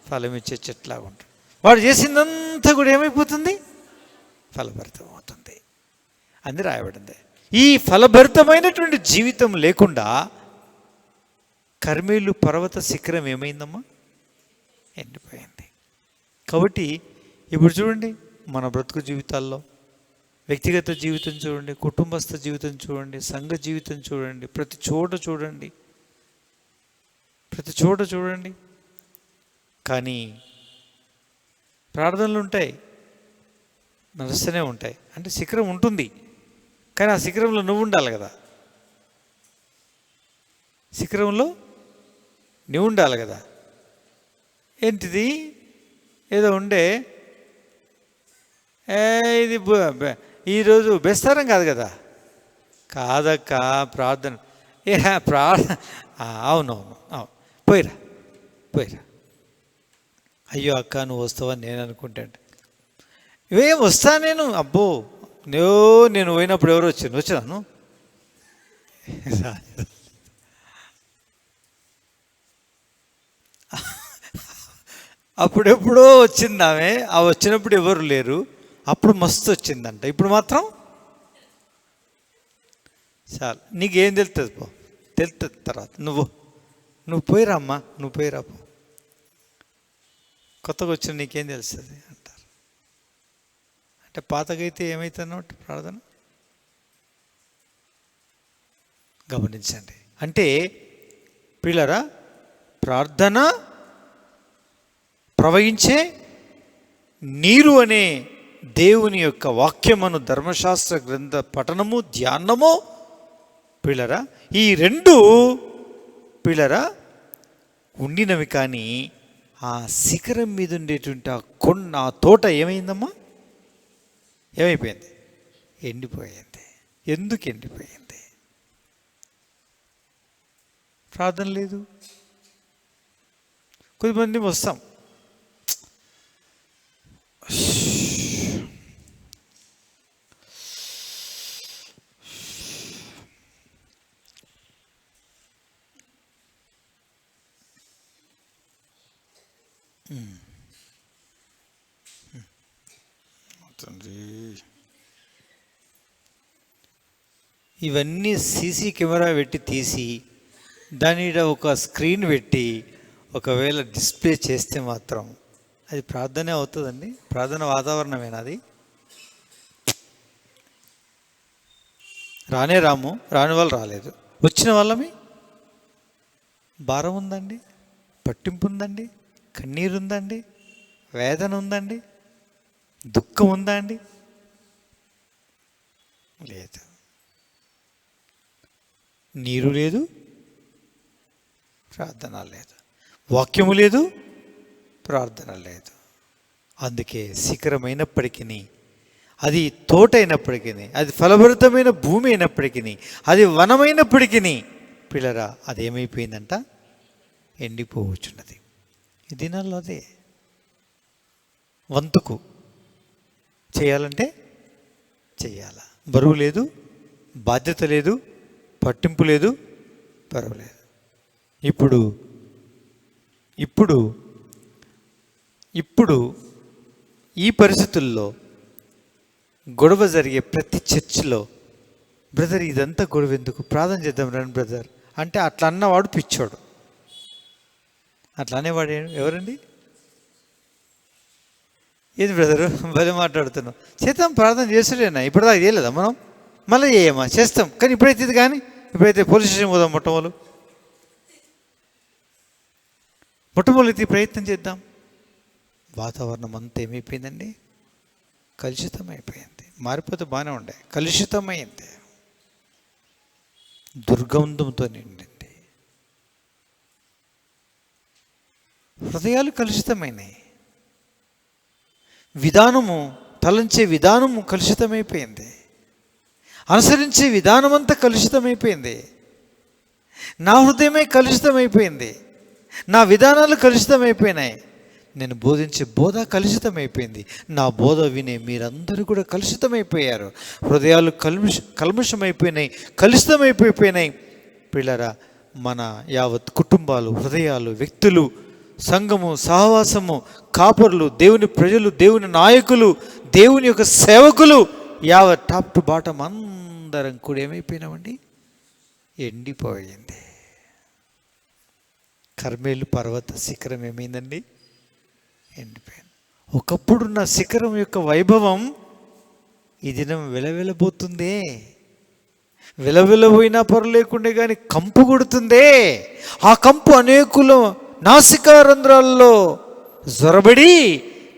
ఫలమిచ్చే చెట్లాగా ఉంటాడు. వాడు చేసిందంతా కూడా ఏమైపోతుంది? ఫలభరితం అవుతుంది అని రాయబడింది. ఈ ఫలభరితమైనటువంటి జీవితం లేకుండా కర్మేలు పర్వత శిఖరం ఏమైందమ్మా? ఎండిపోయింది. కాబట్టి ఇప్పుడు చూడండి, మన బ్రతుకు జీవితాల్లో వ్యక్తిగత జీవితం చూడండి, కుటుంబస్థ జీవితం చూడండి, సంఘ జీవితం చూడండి, ప్రతి చోట చూడండి. కానీ ప్రార్థనలు ఉంటాయి, నడుస్తూనే ఉంటాయి. అంటే శిఖరం ఉంటుంది, కానీ ఆ శిఖరంలో నువ్వు ఉండాలి కదా. శిఖరంలో నువ్వు ఉండాలి కదా. ఏంటిది? ఏదో ఉండే ఇది ఈరోజు బెస్తారం కాదు కదా. కాదక్క, ప్రార్థన. అవునవును, పోయిరా. అయ్యో అక్క, నువ్వు వస్తావని నేను అనుకుంటాను. ఇవేం వస్తా నేను? అబ్బో, నేను పోయినప్పుడు ఎవరు వచ్చాను? అప్పుడెప్పుడో వచ్చింది ఆమె. ఆ వచ్చినప్పుడు ఎవరు లేరు, అప్పుడు మస్తు వచ్చిందంట. ఇప్పుడు మాత్రం చాలు. నీకేం తెలుస్తుంది? తెలుస్తుంది తర్వాత. నువ్వు పోయిరా అమ్మా, నువ్వు పోయిరా పో, కొత్తగా వచ్చిన నీకేం తెలుస్తుంది అంటారు. అంటే పాతగైతే ఏమవుతుందన్నమాట ప్రార్థన. గమనించండి. అంటే పిల్లరా, ప్రార్థన ప్రవహించే నీరు అనే దేవుని యొక్క వాక్యమును, ధర్మశాస్త్ర గ్రంథ పఠనము, ధ్యానము పిల్లరా, ఈ రెండు పిల్లరా ఉండినవి. కానీ ఆ శిఖరం మీద ఉండేటువంటి ఆ తోట ఏమైందమ్మా? ఏమైపోయింది? ఎండిపోయింది. ఎందుకు ఎండిపోయింది? ప్రార్థన లేదు. కొద్దిమంది వస్తాం, ఇవన్నీ సీసీ కెమెరా పెట్టి తీసి దాని ఒక స్క్రీన్ పెట్టి ఒకవేళ డిస్ప్లే చేస్తే మాత్రం అది ప్రార్థనే అవుతుందండి? ప్రార్థన వాతావరణమేనా అది? రాని వాళ్ళు రాలేదు, వచ్చిన వాళ్ళమి భారం ఉందండి, పట్టింపు ఉందండి, కన్నీరు ఉందండి, వేదన ఉందండి, దుఃఖం ఉందా అండి? లేదు. నీరు లేదు, ప్రార్థన లేదు, వాక్యము లేదు, ప్రార్థన లేదు. అందుకే శిఖరమైనప్పటికీ అది తోట అయినప్పటికీ, అది ఫలభరితమైన భూమి అయినప్పటికీ, అది వనమైనప్పటికీ పిల్లరా అదేమైపోయిందంట, ఎండిపోవచ్చున్నది. ఈ దినాల్లో అదే వంతుకు చేయాలంటే చెయ్యాల, బరువు లేదు, బాధ్యత లేదు, పట్టింపు లేదు, పర్వాలేదు. ఇప్పుడు ఇప్పుడు ఇప్పుడు ఈ పరిస్థితుల్లో గొడవ జరిగే ప్రతి చర్చిలో, బ్రదర్ ఇదంతా గొడవ ఎందుకు, ప్రార్థన చేద్దాం రండి బ్రదర్ అంటే అట్లా అన్నవాడు పిచ్చోడు. అట్లా అనేవాడు ఎవరండి? ఏది బ్రదరు భలే మాట్లాడుతున్నాం, చేద్దాం ప్రార్థన చేస్తుడేనా, ఇప్పటిదాకా చేయలేదా మనం, మళ్ళీ చేయమా, చేస్తాం కానీ ఇప్పుడైతే ఇది, కానీ ఇప్పుడైతే పోలీస్ స్టేషన్ పోదాం, మొట్టమొదటి ప్రయత్నం చేద్దాం. వాతావరణం అంతా ఏమైపోయిందండి, కలుషితమైపోయింది. మారిపోతే బాగానే ఉండే, కలుషితమైంది, దుర్గంధంతో నిండింది, హృదయాలు కలుషితమైనాయి, విధానము, తలంచే విధానము కలుషితమైపోయింది, అనుసరించే విధానం అంతా కలుషితమైపోయింది, నా హృదయమే కలుషితమైపోయింది, నా విధానాలు కలుషితమైపోయినాయి, నేను బోధించే బోధ కలుషితమైపోయింది, నా బోధ వినే మీరందరూ కూడా కలుషితమైపోయారు, హృదయాలు కల్మషమైపోయినాయి, కలుషితమైపోయినాయి. పిల్లరా, మన యావత్ కుటుంబాలు, హృదయాలు, వ్యక్తులు, సంఘము, సహవాసము, కాపరులు, దేవుని ప్రజలు, దేవుని నాయకులు, దేవుని యొక్క సేవకులు, యావత్ టాప్ టు బాటం అందరం కూడా ఏమైపోయినామండి, ఎండిపోయింది. కర్మేలు పర్వత శిఖరం ఏమైందండి, ఎండిపోయింది. ఒకప్పుడున్న శిఖరం యొక్క వైభవం ఈ దినం వెలవెలబోతుందే, వెలవెలబోయినా పర్లేకుండే కానీ కంపు కొడుతుందే. ఆ కంపు అనేకుల నాసికా రంధ్రాల్లో జొరబడి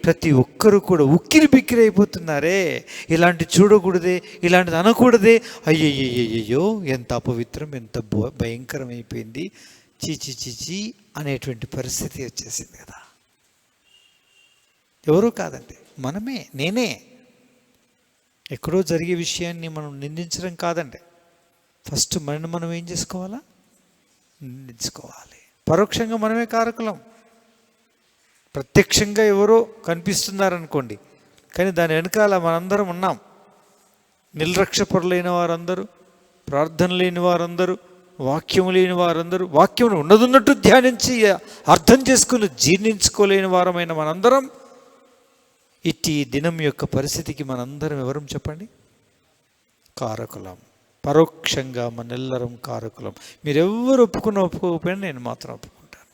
ప్రతి ఒక్కరు కూడా ఉక్కిరి బిక్కిరి అయిపోతున్నారే. ఇలాంటి చూడకూడదే, ఇలాంటిది అనకూడదే, అయ్యయ్యయ్యో ఎంత అపవిత్రం, ఎంత భయంకరం అయిపోయింది, చీచి చీచి అనేటువంటి పరిస్థితి వచ్చేసింది కదా. ఎవరూ కాదండి, మనమే, నేనే. ఎక్కడో జరిగే విషయాన్ని మనం నిందించడం కాదండి, ఫస్ట్ మనని మనం ఏం చేసుకోవాలా, నిందించుకోవాలి. పరోక్షంగా మనమే కారకులం, ప్రత్యక్షంగా ఎవరో కనిపిస్తున్నారనుకోండి, కానీ దాని వెనకాల మనందరం ఉన్నాం. నిర్లక్ష్యపరులైన వారందరూ, ప్రార్థన లేని వారందరూ, వాక్యం లేని వారందరూ, వాక్యం ఉన్నదున్నట్టు ధ్యానించి అర్థం చేసుకుని జీర్ణించుకోలేని వారమైన మనందరం ఇట్టి దినం యొక్క పరిస్థితికి మనందరం ఎవరం చెప్పండి, కారకులం. పరోక్షంగా మనెల్లరం కారకులం. మీరెవ్వరు ఒప్పుకోకపోయినా నేను మాత్రం ఒప్పుకుంటాను,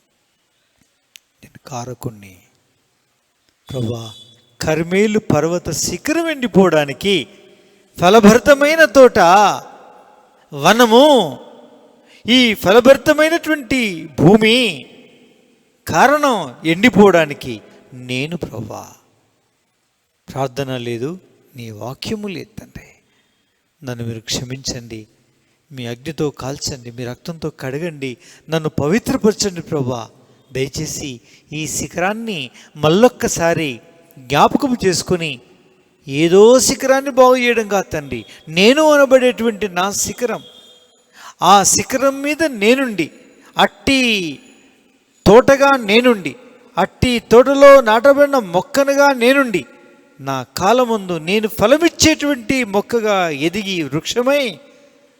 నేను కారకుణ్ణి. ప్రభువా, కర్మేలు పర్వత శిఖరం ఎండిపోవడానికి, ఫలభరితమైన తోట, వనము, ఈ ఫలభరితమైనటువంటి భూమి కారణం ఎండిపోవడానికి నేను ప్రభువా. ప్రార్థన లేదు, నీ వాక్యము లేదు తండ్రి, నన్ను మీరు క్షమించండి, మీ అగ్నితో కాల్చండి, మీ రక్తంతో కడగండి, నన్ను పవిత్రపరచండి ప్రభువా. దయచేసి ఈ శిఖరాన్ని మళ్ళొక్కసారి జ్ఞాపకం చేసుకొని, ఏదో శిఖరాన్ని బాగు చేయడం కాదు తండ్రి, నేను అనబడేటువంటి నా శిఖరం, ఆ శిఖరం మీద నేనుండి, అట్టి తోటగా నేనుండి, అట్టి తోటలో నాటబడిన మొక్కనుగా నేనుండి, నా కాలముందు నేను ఫలమిచ్చేటువంటి మొక్కగా ఎదిగి వృక్షమై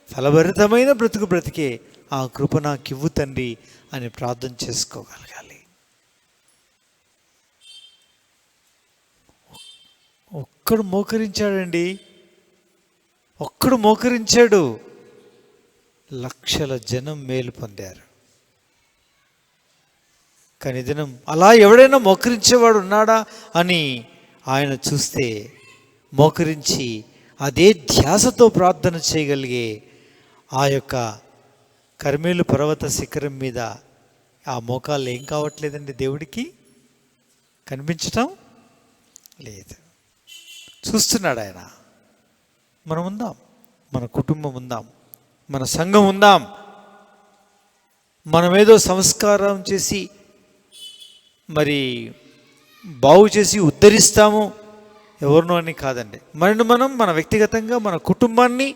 ఫలభరితమైన బ్రతుకు బ్రతికే ఆ కృప నాకు ఇవ్వు తండ్రి అని ప్రార్థన చేసుకోగలగాలి. ఒక్కడు మోకరించాడండి, ఒక్కడు మోకరించాడు, లక్షల జనం మేలు పొందారు. కానీ దినం అలా ఎవడైనా మోకరించేవాడు ఉన్నాడా అని ఆయన చూస్తే, మోకరించి అదే ధ్యాసతో ప్రార్థన చేయగలిగే ఆ యొక్క కర్మేలు పర్వత శిఖరం మీద ఆ మోకాళ్ళు ఏం కావట్లేదండి, దేవుడికి కనిపించటం లేదు. చూస్తున్నాడు ఆయన. మనం ఉందాం, మన కుటుంబం ఉందాం, మన సంఘం ఉందాం. మనమేదో సంస్కారం చేసి మరి బాగు చేసి ఉద్ధరిస్తాము, ఎవరినో అని కాదండి, మనం మన వ్యక్తిగతంగా మన కుటుంబాన్ని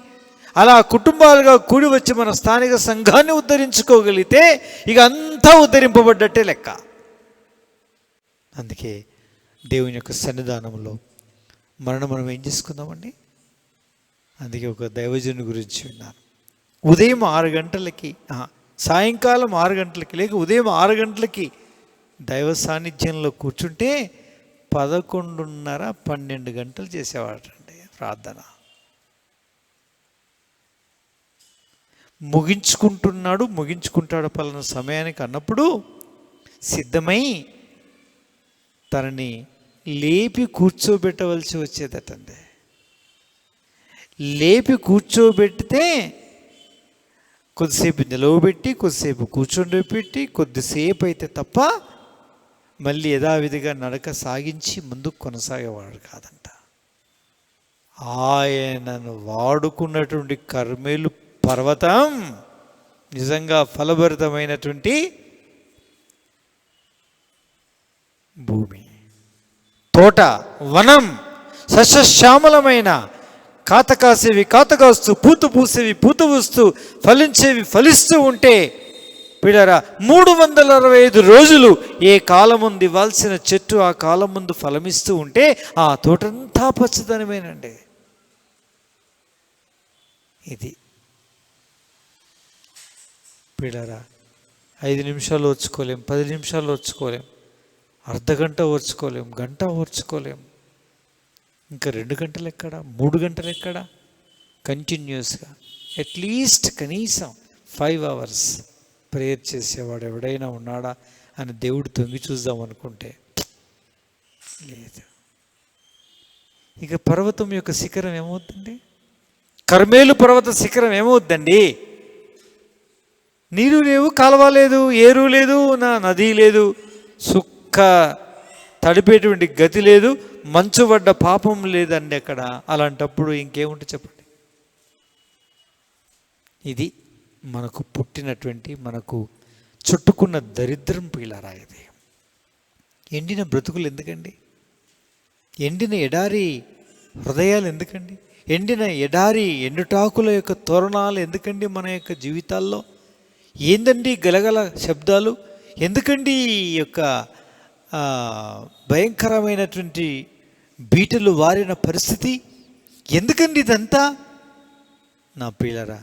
అలా కుటుంబాలుగా కూడి వచ్చి మన స్థానిక సంఘాన్ని ఉద్ధరించుకోగలిగితే ఇక అంతా ఉద్ధరింపబడ్డట్టే లెక్క. అందుకే దేవుని యొక్క సన్నిధానంలో మనం ఏం చేసుకుందామండి. అందుకే ఒక దైవజనుని గురించి విన్నాను. ఉదయం 6 గంటలకి, సాయంకాలం 6 గంటలకి, లేక ఉదయం 6 గంటలకి దైవ సాన్నిధ్యంలో కూర్చుంటే 11:30-12 గంటలు చేసేవాడండి ప్రార్థన. ముగించుకుంటాడు పలానా సమయానికి అన్నప్పుడు సిద్ధమై తనని లేపి కూర్చోబెట్టవలసి వచ్చేదటండి. లేపి కూర్చోబెడితే కొద్దిసేపు నిలవబెట్టి, కొద్దిసేపు కూర్చోబెట్టి, కొద్దిసేపు అయితే తప్ప మళ్ళీ యథావిధిగా నడక సాగించి ముందుకు కొనసాగేవాడు కాదంట. ఆయనను వాడుకున్నటువంటి కర్మేలు పర్వతం నిజంగా ఫలభరితమైనటువంటి భూమి, తోట, వనం, సస్యశ్యామలమైన, కాత కాసేవి కాత కాస్తూ, పూత పూసేవి పూత పూస్తూ, ఫలించేవి ఫలిస్తూ ఉంటే పిల్లరా 365 రోజులు ఏ కాలం ముందు ఇవ్వాల్సిన చెట్టు ఆ కాలం ముందు ఫలమిస్తూ ఉంటే ఆ తోటంతా పచ్చదనమేనండి. ఇది పిల్లరా 5 నిమిషాలు ఓర్చుకోలేం, 10 నిమిషాలు ఓర్చుకోలేం, అర్ధగంట ఓర్చుకోలేం, గంట ఓర్చుకోలేం, ఇంకా 2 గంటలు ఎక్కడ, 3 గంటలు ఎక్కడ, కంటిన్యూస్గా అట్లీస్ట్ కనీసం 5 hours ప్రేయర్ చేసేవాడు ఎవడైనా ఉన్నాడా అని దేవుడు తొంగి చూద్దాం అనుకుంటే లేదు. ఇక పర్వతం యొక్క శిఖరం ఏమవుతుందండి? కర్మేలు పర్వత శిఖరం ఏమవుద్దండి? నీరు లేవు, కాలువ లేదు, ఏరు లేదు, నది లేదు, సుక్క తడిపేటువంటి గతి లేదు, మంచు పడ్డ పాపం లేదండి అక్కడ. అలాంటప్పుడు ఇంకేముంటుంది చెప్పండి? ఇది మనకు పుట్టినటువంటి, మనకు చుట్టుకున్న దరిద్రం పీలరా. ఇది ఎండిన బ్రతుకులు ఎందుకండి? ఎండిన ఎడారి హృదయాలు ఎందుకండి? ఎండిన ఎడారి ఎండుటాకుల యొక్క తోరణాలు ఎందుకండి మన యొక్క జీవితాల్లో? ఏందండి గలగల శబ్దాలు? ఎందుకండి ఈ యొక్క భయంకరమైనటువంటి బీటలు వారిన పరిస్థితి? ఎందుకండి ఇదంతా? నా ప్రియులరా,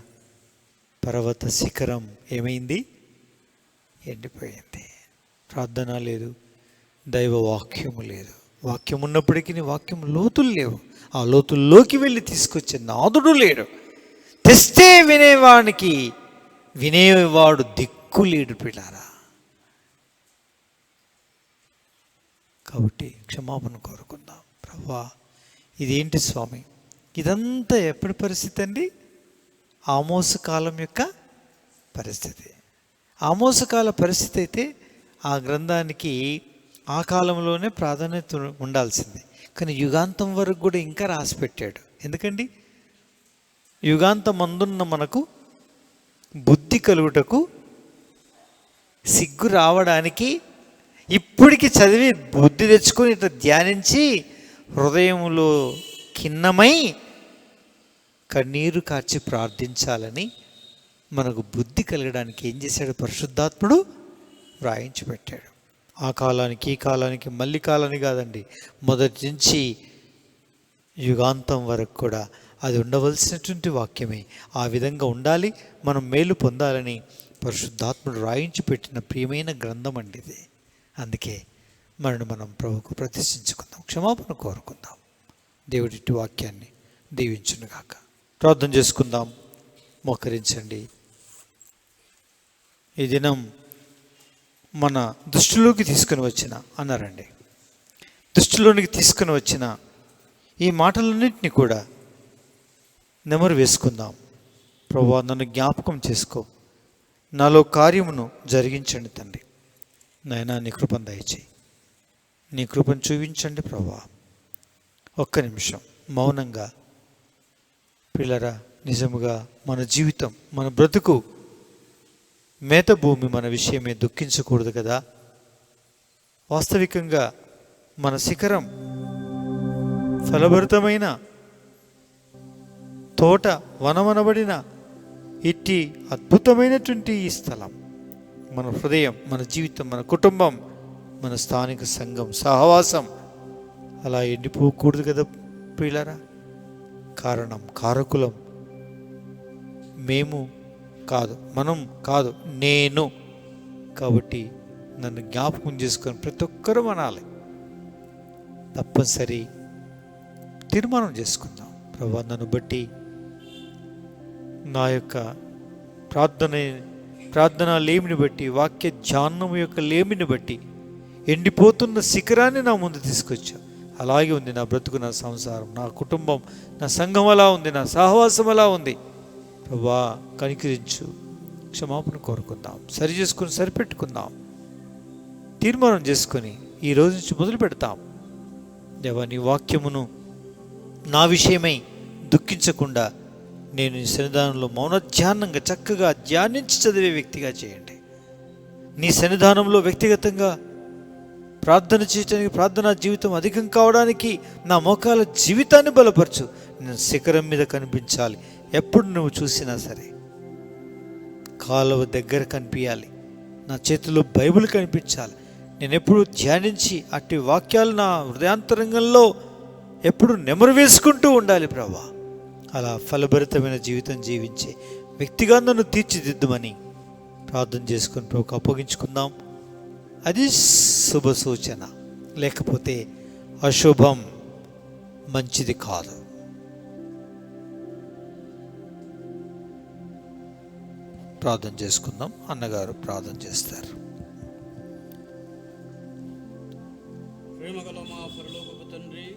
పర్వత శిఖరం ఏమైంది? ఎండిపోయింది. ప్రార్థన లేదు, దైవ వాక్యము లేదు. వాక్యం ఉన్నప్పటికీ వాక్యం లోతులు లేవు. ఆ లోతుల్లోకి వెళ్ళి తీసుకొచ్చే నాదుడు లేడు. తెస్తే వినేవాడు దిక్కు లేడు పిల్లారా. కాబట్టి క్షమాపణ కోరుకుందాం. ప్రభువా, ఇదేంటి స్వామి? ఇదంతా ఎప్పటి పరిస్థితి అండి? ఆమోసు కాలం యొక్క పరిస్థితి. ఆమోసు కాల పరిస్థితి అయితే ఆ గ్రంథానికి ఆ కాలంలోనే ప్రాధాన్యత ఉండాల్సింది. కానీ యుగాంతం వరకు కూడా ఇంకా రాసి పెట్టాడు. ఎందుకండి? యుగాంతం అందున్న మనకు బుద్ధి కలుగుటకు, సిగ్గు రావడానికి, ఇప్పటికి చదివి బుద్ధి తెచ్చుకొని ఇట్లా ధ్యానించి హృదయంలో ఖిన్నమై కన్నీరు కార్చి ప్రార్థించాలని మనకు బుద్ధి కలగడానికి ఏం చేశాడు? పరిశుద్ధాత్ముడు వ్రాయించి పెట్టాడు. ఆ కాలానికి ఈ కాలానికి మళ్ళీ కాలాన్ని కాదండి, మొదటి నుంచి యుగాంతం వరకు కూడా అది ఉండవలసినటువంటి వాక్యమే. ఆ విధంగా ఉండాలి, మనం మేలు పొందాలని పరిశుద్ధాత్ముడు రాయించి పెట్టిన ప్రియమైన గ్రంథం అండి ఇది. అందుకే మనం ప్రభువుకు ప్రతిష్ఠించుకుందాం, క్షమాపణ కోరుకుందాం. దేవుడి వాక్యాన్ని దీవించునుగాక. ప్రార్థన చేసుకుందాం. మోకరించండి. ఈ దినం మన దృష్టిలోకి తీసుకుని వచ్చిన అన్నారండి, దృష్టిలోనికి తీసుకుని వచ్చిన ఈ మాటలన్నింటినీ కూడా నెమరు వేసుకుందాం. ప్రభువా, నన్ను జ్ఞాపకం చేసుకో, నాలో కార్యమును జరిగించండి తండ్రి. నాయనా, నీ కృపను దయచేయి, నీ కృపను చూపించండి ప్రభువా. ఒక్క నిమిషం మౌనంగా పిల్లరా, నిజముగా మన జీవితం, మన బ్రతుకు మేత భూమి మన విషయమే దుఃఖించకూడదు కదా. వాస్తవికంగా మన శిఖరం ఫలభరితమైన తోట, వనమనబడిన ఇట్టి అద్భుతమైనటువంటి ఈ స్థలం మన హృదయం, మన జీవితం, మన కుటుంబం, మన స్థానిక సంఘం, సహవాసం అలా ఎండిపోకూడదు కదా ప్రియులారా. కారకులం మేము కాదు, మనం కాదు, నేను. కాబట్టి నన్ను జ్ఞాపకం చేసుకొని ప్రతి ఒక్కరూ అనాలి. తప్పనిసరి తీర్మానం చేసుకుందాం. ప్రభువా, నన్ను బట్టి, నా యొక్క ప్రార్థన లేమిని బట్టి, వాక్య ధ్యానం యొక్క లేమిని బట్టి ఎండిపోతున్న శిఖరాన్ని నా ముందు తీసుకొచ్చా. అలాగే ఉంది నా బ్రతుకు, నా సంసారం, నా కుటుంబం, నా సంఘం అలా ఉంది, నా సహవాసం అలా ఉంది. ప్రభువా, కనికరించు. క్షమాపణ కోరుకుందాం, సరి చేసుకుని సరిపెట్టుకుందాం, తీర్మానం చేసుకొని ఈ రోజు నుంచి మొదలు పెడతాం. దేవా, నీ వాక్యమును నా విషయమై దుఃఖించకుండా నేను నీ సన్నిధానంలో మౌనధ్యానంగా చక్కగా ధ్యానించి చదివే వ్యక్తిగా చేయండి. నీ సన్నిధానంలో వ్యక్తిగతంగా ప్రార్థన చేయడానికి, ప్రార్థనా జీవితం అధికం కావడానికి నా మోకాల జీవితాన్ని బలపరచు. నేను శిఖరం మీద కనిపించాలి. ఎప్పుడు నువ్వు చూసినా సరే కాలువ దగ్గర కనిపించాలి. నా చేతిలో బైబిల్ కనిపించాలి. నేను ఎప్పుడు ధ్యానించి అట్టి వాక్యాలు నా హృదయాంతరంగంలో ఎప్పుడు నెమరు వేసుకుంటూ ఉండాలి. ప్రభువా, అలా ఫలభరితమైన జీవితం జీవించే వ్యక్తిగా నన్ను తీర్చిదిద్దుమని ప్రార్థన చేసుకుని ప్రభువుకు అప్పగించుకుందాం. అది శుభ సూచన, లేకపోతే అశుభం, మంచిది కాదు. ప్రార్థన చేసుకుందాం. అన్నగారు ప్రార్థన చేస్తారు. ప్రేమగల మా పరలోకపు తండ్రి,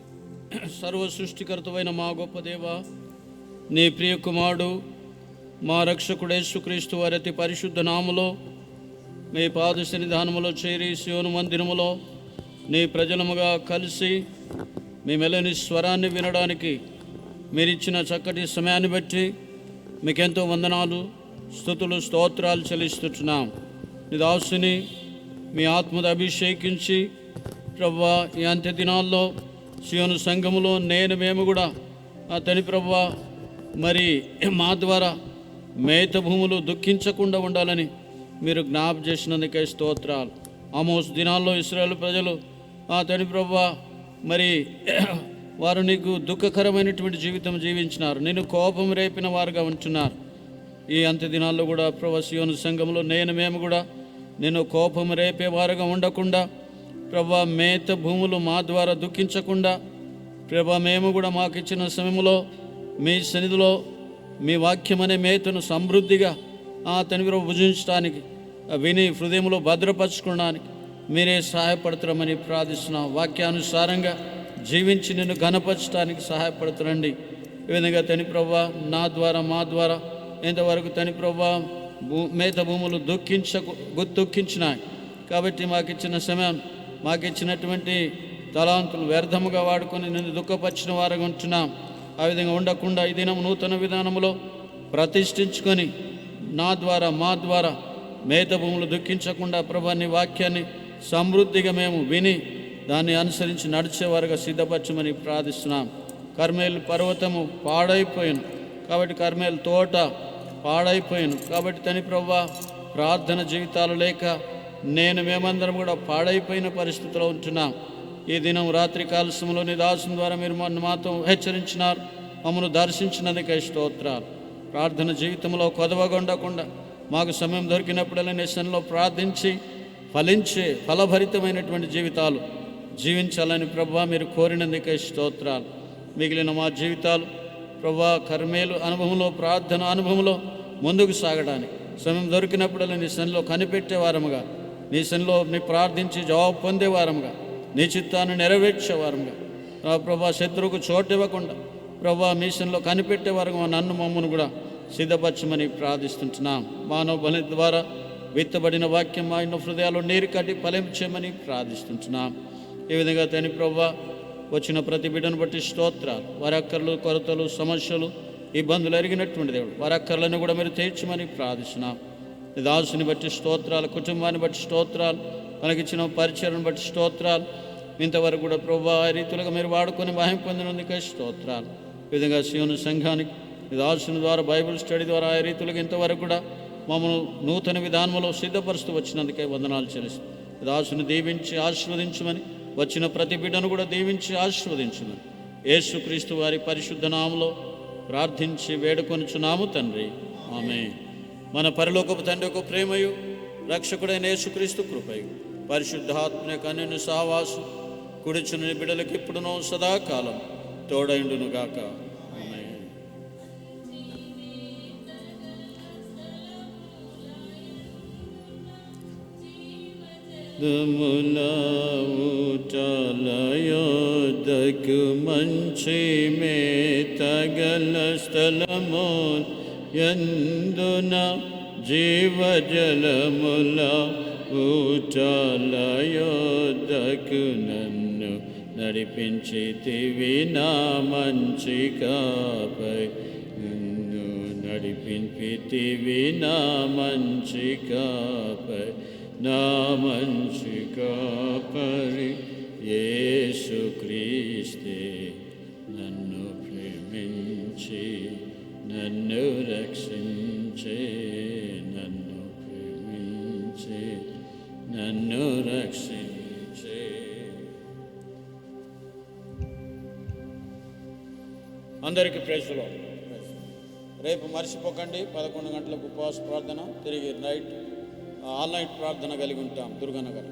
సర్వ సృష్టికర్తవైన మా గొప్ప దేవ, నీ ప్రియ కుమారుడు మా రక్షకుడు యేసుక్రీస్తు వారి అతి పరిశుద్ధ నామములో మీ పాద సన్నిధానములో చేరి సియోను మందిరములో నీ ప్రజలముగా కలిసి మీ మెల్లని స్వరాన్ని వినడానికి మీరిచ్చిన చక్కటి సమయాన్ని బట్టి మీకెంతో వందనాలు, స్తుతులు, స్తోత్రాలు చెల్లిస్తున్నాం. నీ దాసుని మీ ఆత్మను అభిషేకించి ప్రభువా, ఈ అంత్య దినాల్లో సియోను సంఘములో మేము కూడా అతని ప్రభువా మరి మా ద్వారా మేత భూములు దుఃఖించకుండా ఉండాలని మీరు జ్ఞాపం చేసినందుకే స్తోత్రాలు. ఆమోస్ దినాల్లో ఇశ్రాయేలు ప్రజలు అతని ప్రభువా మరి వారు నీకు దుఃఖకరమైనటువంటి జీవితం జీవించినారు, నేను కోపం రేపిన వారుగా ఉంటున్నారు. ఈ అంత్య దినాల్లో కూడా ప్రభువా, సియోను సంఘంలో మేము కూడా నేను కోపం రేపేవారుగా ఉండకుండా ప్రభువా, మేత భూములు మా ద్వారా దుఃఖించకుండా ప్రభువా, మేము కూడా మాకు ఇచ్చిన సమయంలో మీ సన్నిధిలో మీ వాక్యం అనే మేతను సమృద్ధిగా అతని భుజించడానికి, విని హృదయంలో భద్రపరచుకోవడానికి మీరే సహాయపడుతున్నామని ప్రార్థిస్తున్నాం. వాక్యానుసారంగా జీవించి నిన్ను ఘనపరచడానికి సహాయపడుతురండి. ఈ విధంగా తని ప్రభువా, నా ద్వారా మా ద్వారా ఇంతవరకు తని ప్రభువా మేత భూములు దుఃఖించినాయి. కాబట్టి మాకు ఇచ్చిన సమయం, మాకు ఇచ్చినటువంటి తలాంతులు వ్యర్థముగా వాడుకొని నిన్ను దుఃఖపరిచిన వారుగా ఉంటున్నాం. ఆ విధంగా ఉండకుండా ఈ దినం నూతన విధానంలో ప్రతిష్ఠించుకొని నా ద్వారా మా ద్వారా మేత భూములు దుఃఖించకుండా ప్రభువా, నీ వాక్యాన్ని సమృద్ధిగా మేము విని దాన్ని అనుసరించి నడిచేవారుగా సిద్ధపరచమని ప్రార్థిస్తున్నాం. కర్మేలు పర్వతము పాడైపోయాను కాబట్టి, కర్మేలు తోట పాడైపోయాను కాబట్టి తని ప్రభువా, ప్రార్థన జీవితాలు లేక మేమందరం కూడా పాడైపోయిన పరిస్థితిలో ఉంటున్నాం. ఈ దినం రాత్రి కాలశంలో నీ దాసుని ద్వారా మీరు మాతో హెచ్చరించినారు, మమ్మల్ని దర్శించినందుకే స్తోత్రాలు. ప్రార్థన జీవితంలో కొదవగొండకుండా మాకు సమయం దొరికినప్పుడల్లా నీ సన్నిధిలో ప్రార్థించి ఫలించే ఫలభరితమైనటువంటి జీవితాలు జీవించాలని ప్రభువా మీరు కోరినందుకే స్తోత్రాలు. మిగిలిన మా జీవితాలు ప్రభువా, కర్మేలు అనుభవంలో, ప్రార్థన అనుభవంలో ముందుకు సాగడానికి సమయం దొరికినప్పుడల్లా నీ సన్నిధిలో కనిపెట్టేవారముగా, నీ సన్నిధిలో నీ ప్రార్థించి జవాబు పొందేవారముగా, నీ చిత్తాన్ని నెరవేర్చేవారముగా ప్రభా, శత్రువుకు చోటు ఇవ్వకుండా ప్రభా మీషన్లో కనిపెట్టేవారుగా నన్ను మమ్మను కూడా సిద్ధపరచమని ప్రార్థిస్తుంటున్నాం. మానవ బలి ద్వారా విత్తబడిన వాక్యం మా ఇన్న హృదయాలు నీరు కట్టి ఫలించమని ప్రార్థిస్తుంటున్నాం. ఈ విధంగా తని ప్రభా, వచ్చిన ప్రతి బిడ్డను బట్టి స్తోత్రాలు. వారి అక్కర్లు, కొరతలు, సమస్యలు, ఇబ్బందులు ఎరిగినటువంటి దేవుడు వారి అక్కర్లను కూడా మీరు తీర్చమని ప్రార్థిస్తున్నాం. దాసుని బట్టి స్తోత్రాలు, కుటుంబాన్ని బట్టి స్తోత్రాలు, మనకిచ్చిన పరిచయను బట్టి స్తోత్రాలు. ఇంతవరకు కూడా ప్రభు ఆ రీతులుగా మీరు వాడుకొని మహిమ పొందినందుకే స్తోత్రాలు. ఈ విధంగా సీయోను సంఘానికి దాసుని ద్వారా బైబిల్ స్టడీ ద్వారా ఆ రీతులుగా ఇంతవరకు కూడా మమ్మల్ని నూతన విధానంలో సిద్ధపరుస్తూ వచ్చినందుకే వందనాలు చెల్లిస్తాం. దాసుని దీవించి ఆశీర్వదించమని, వచ్చిన ప్రతి బిడ్డను కూడా దీవించి ఆశీర్వదించమని యేసుక్రీస్తు వారి పరిశుద్ధ నామములో ప్రార్థించి వేడుకొనుచున్నాము తండ్రి, ఆమేన్. మన పరలోకపు తండ్రి యొక్క ప్రేమయు, రక్షకుడైన యేసుక్రీస్తు కృపయు, పరిశుద్ధాత్మ యొక్క అన్యోన్య సహవాసం కుడిచుని బిడ్డలకు ఇప్పుడునో సదాకాలం తోడైండునుగాక. ఆమేన్. ఊటలయోదకు మంచి మేతగల స్థలము యందున జీవజలముల ఊటలయోదకు నన్ను నడిపించితివి నా మంచి కాపై, నన్ను నడిపించితివి నా మంచి కాపై, నా మంచి కాపరి యేసుక్రీస్తే నన్ను ప్రేమించి నన్ను రక్షించే, నన్ను ప్రేమించి నన్ను రక్షించే. అందరికీ ప్రైజ్ ది లార్డ్. రేపు మర్చిపోకండి 11 గంటలకు ఉపవాస ప్రార్థన, తిరిగి నైట్ ఆల్ నైట్ ప్రార్థన కలిగి ఉంటాం దుర్గానగర్.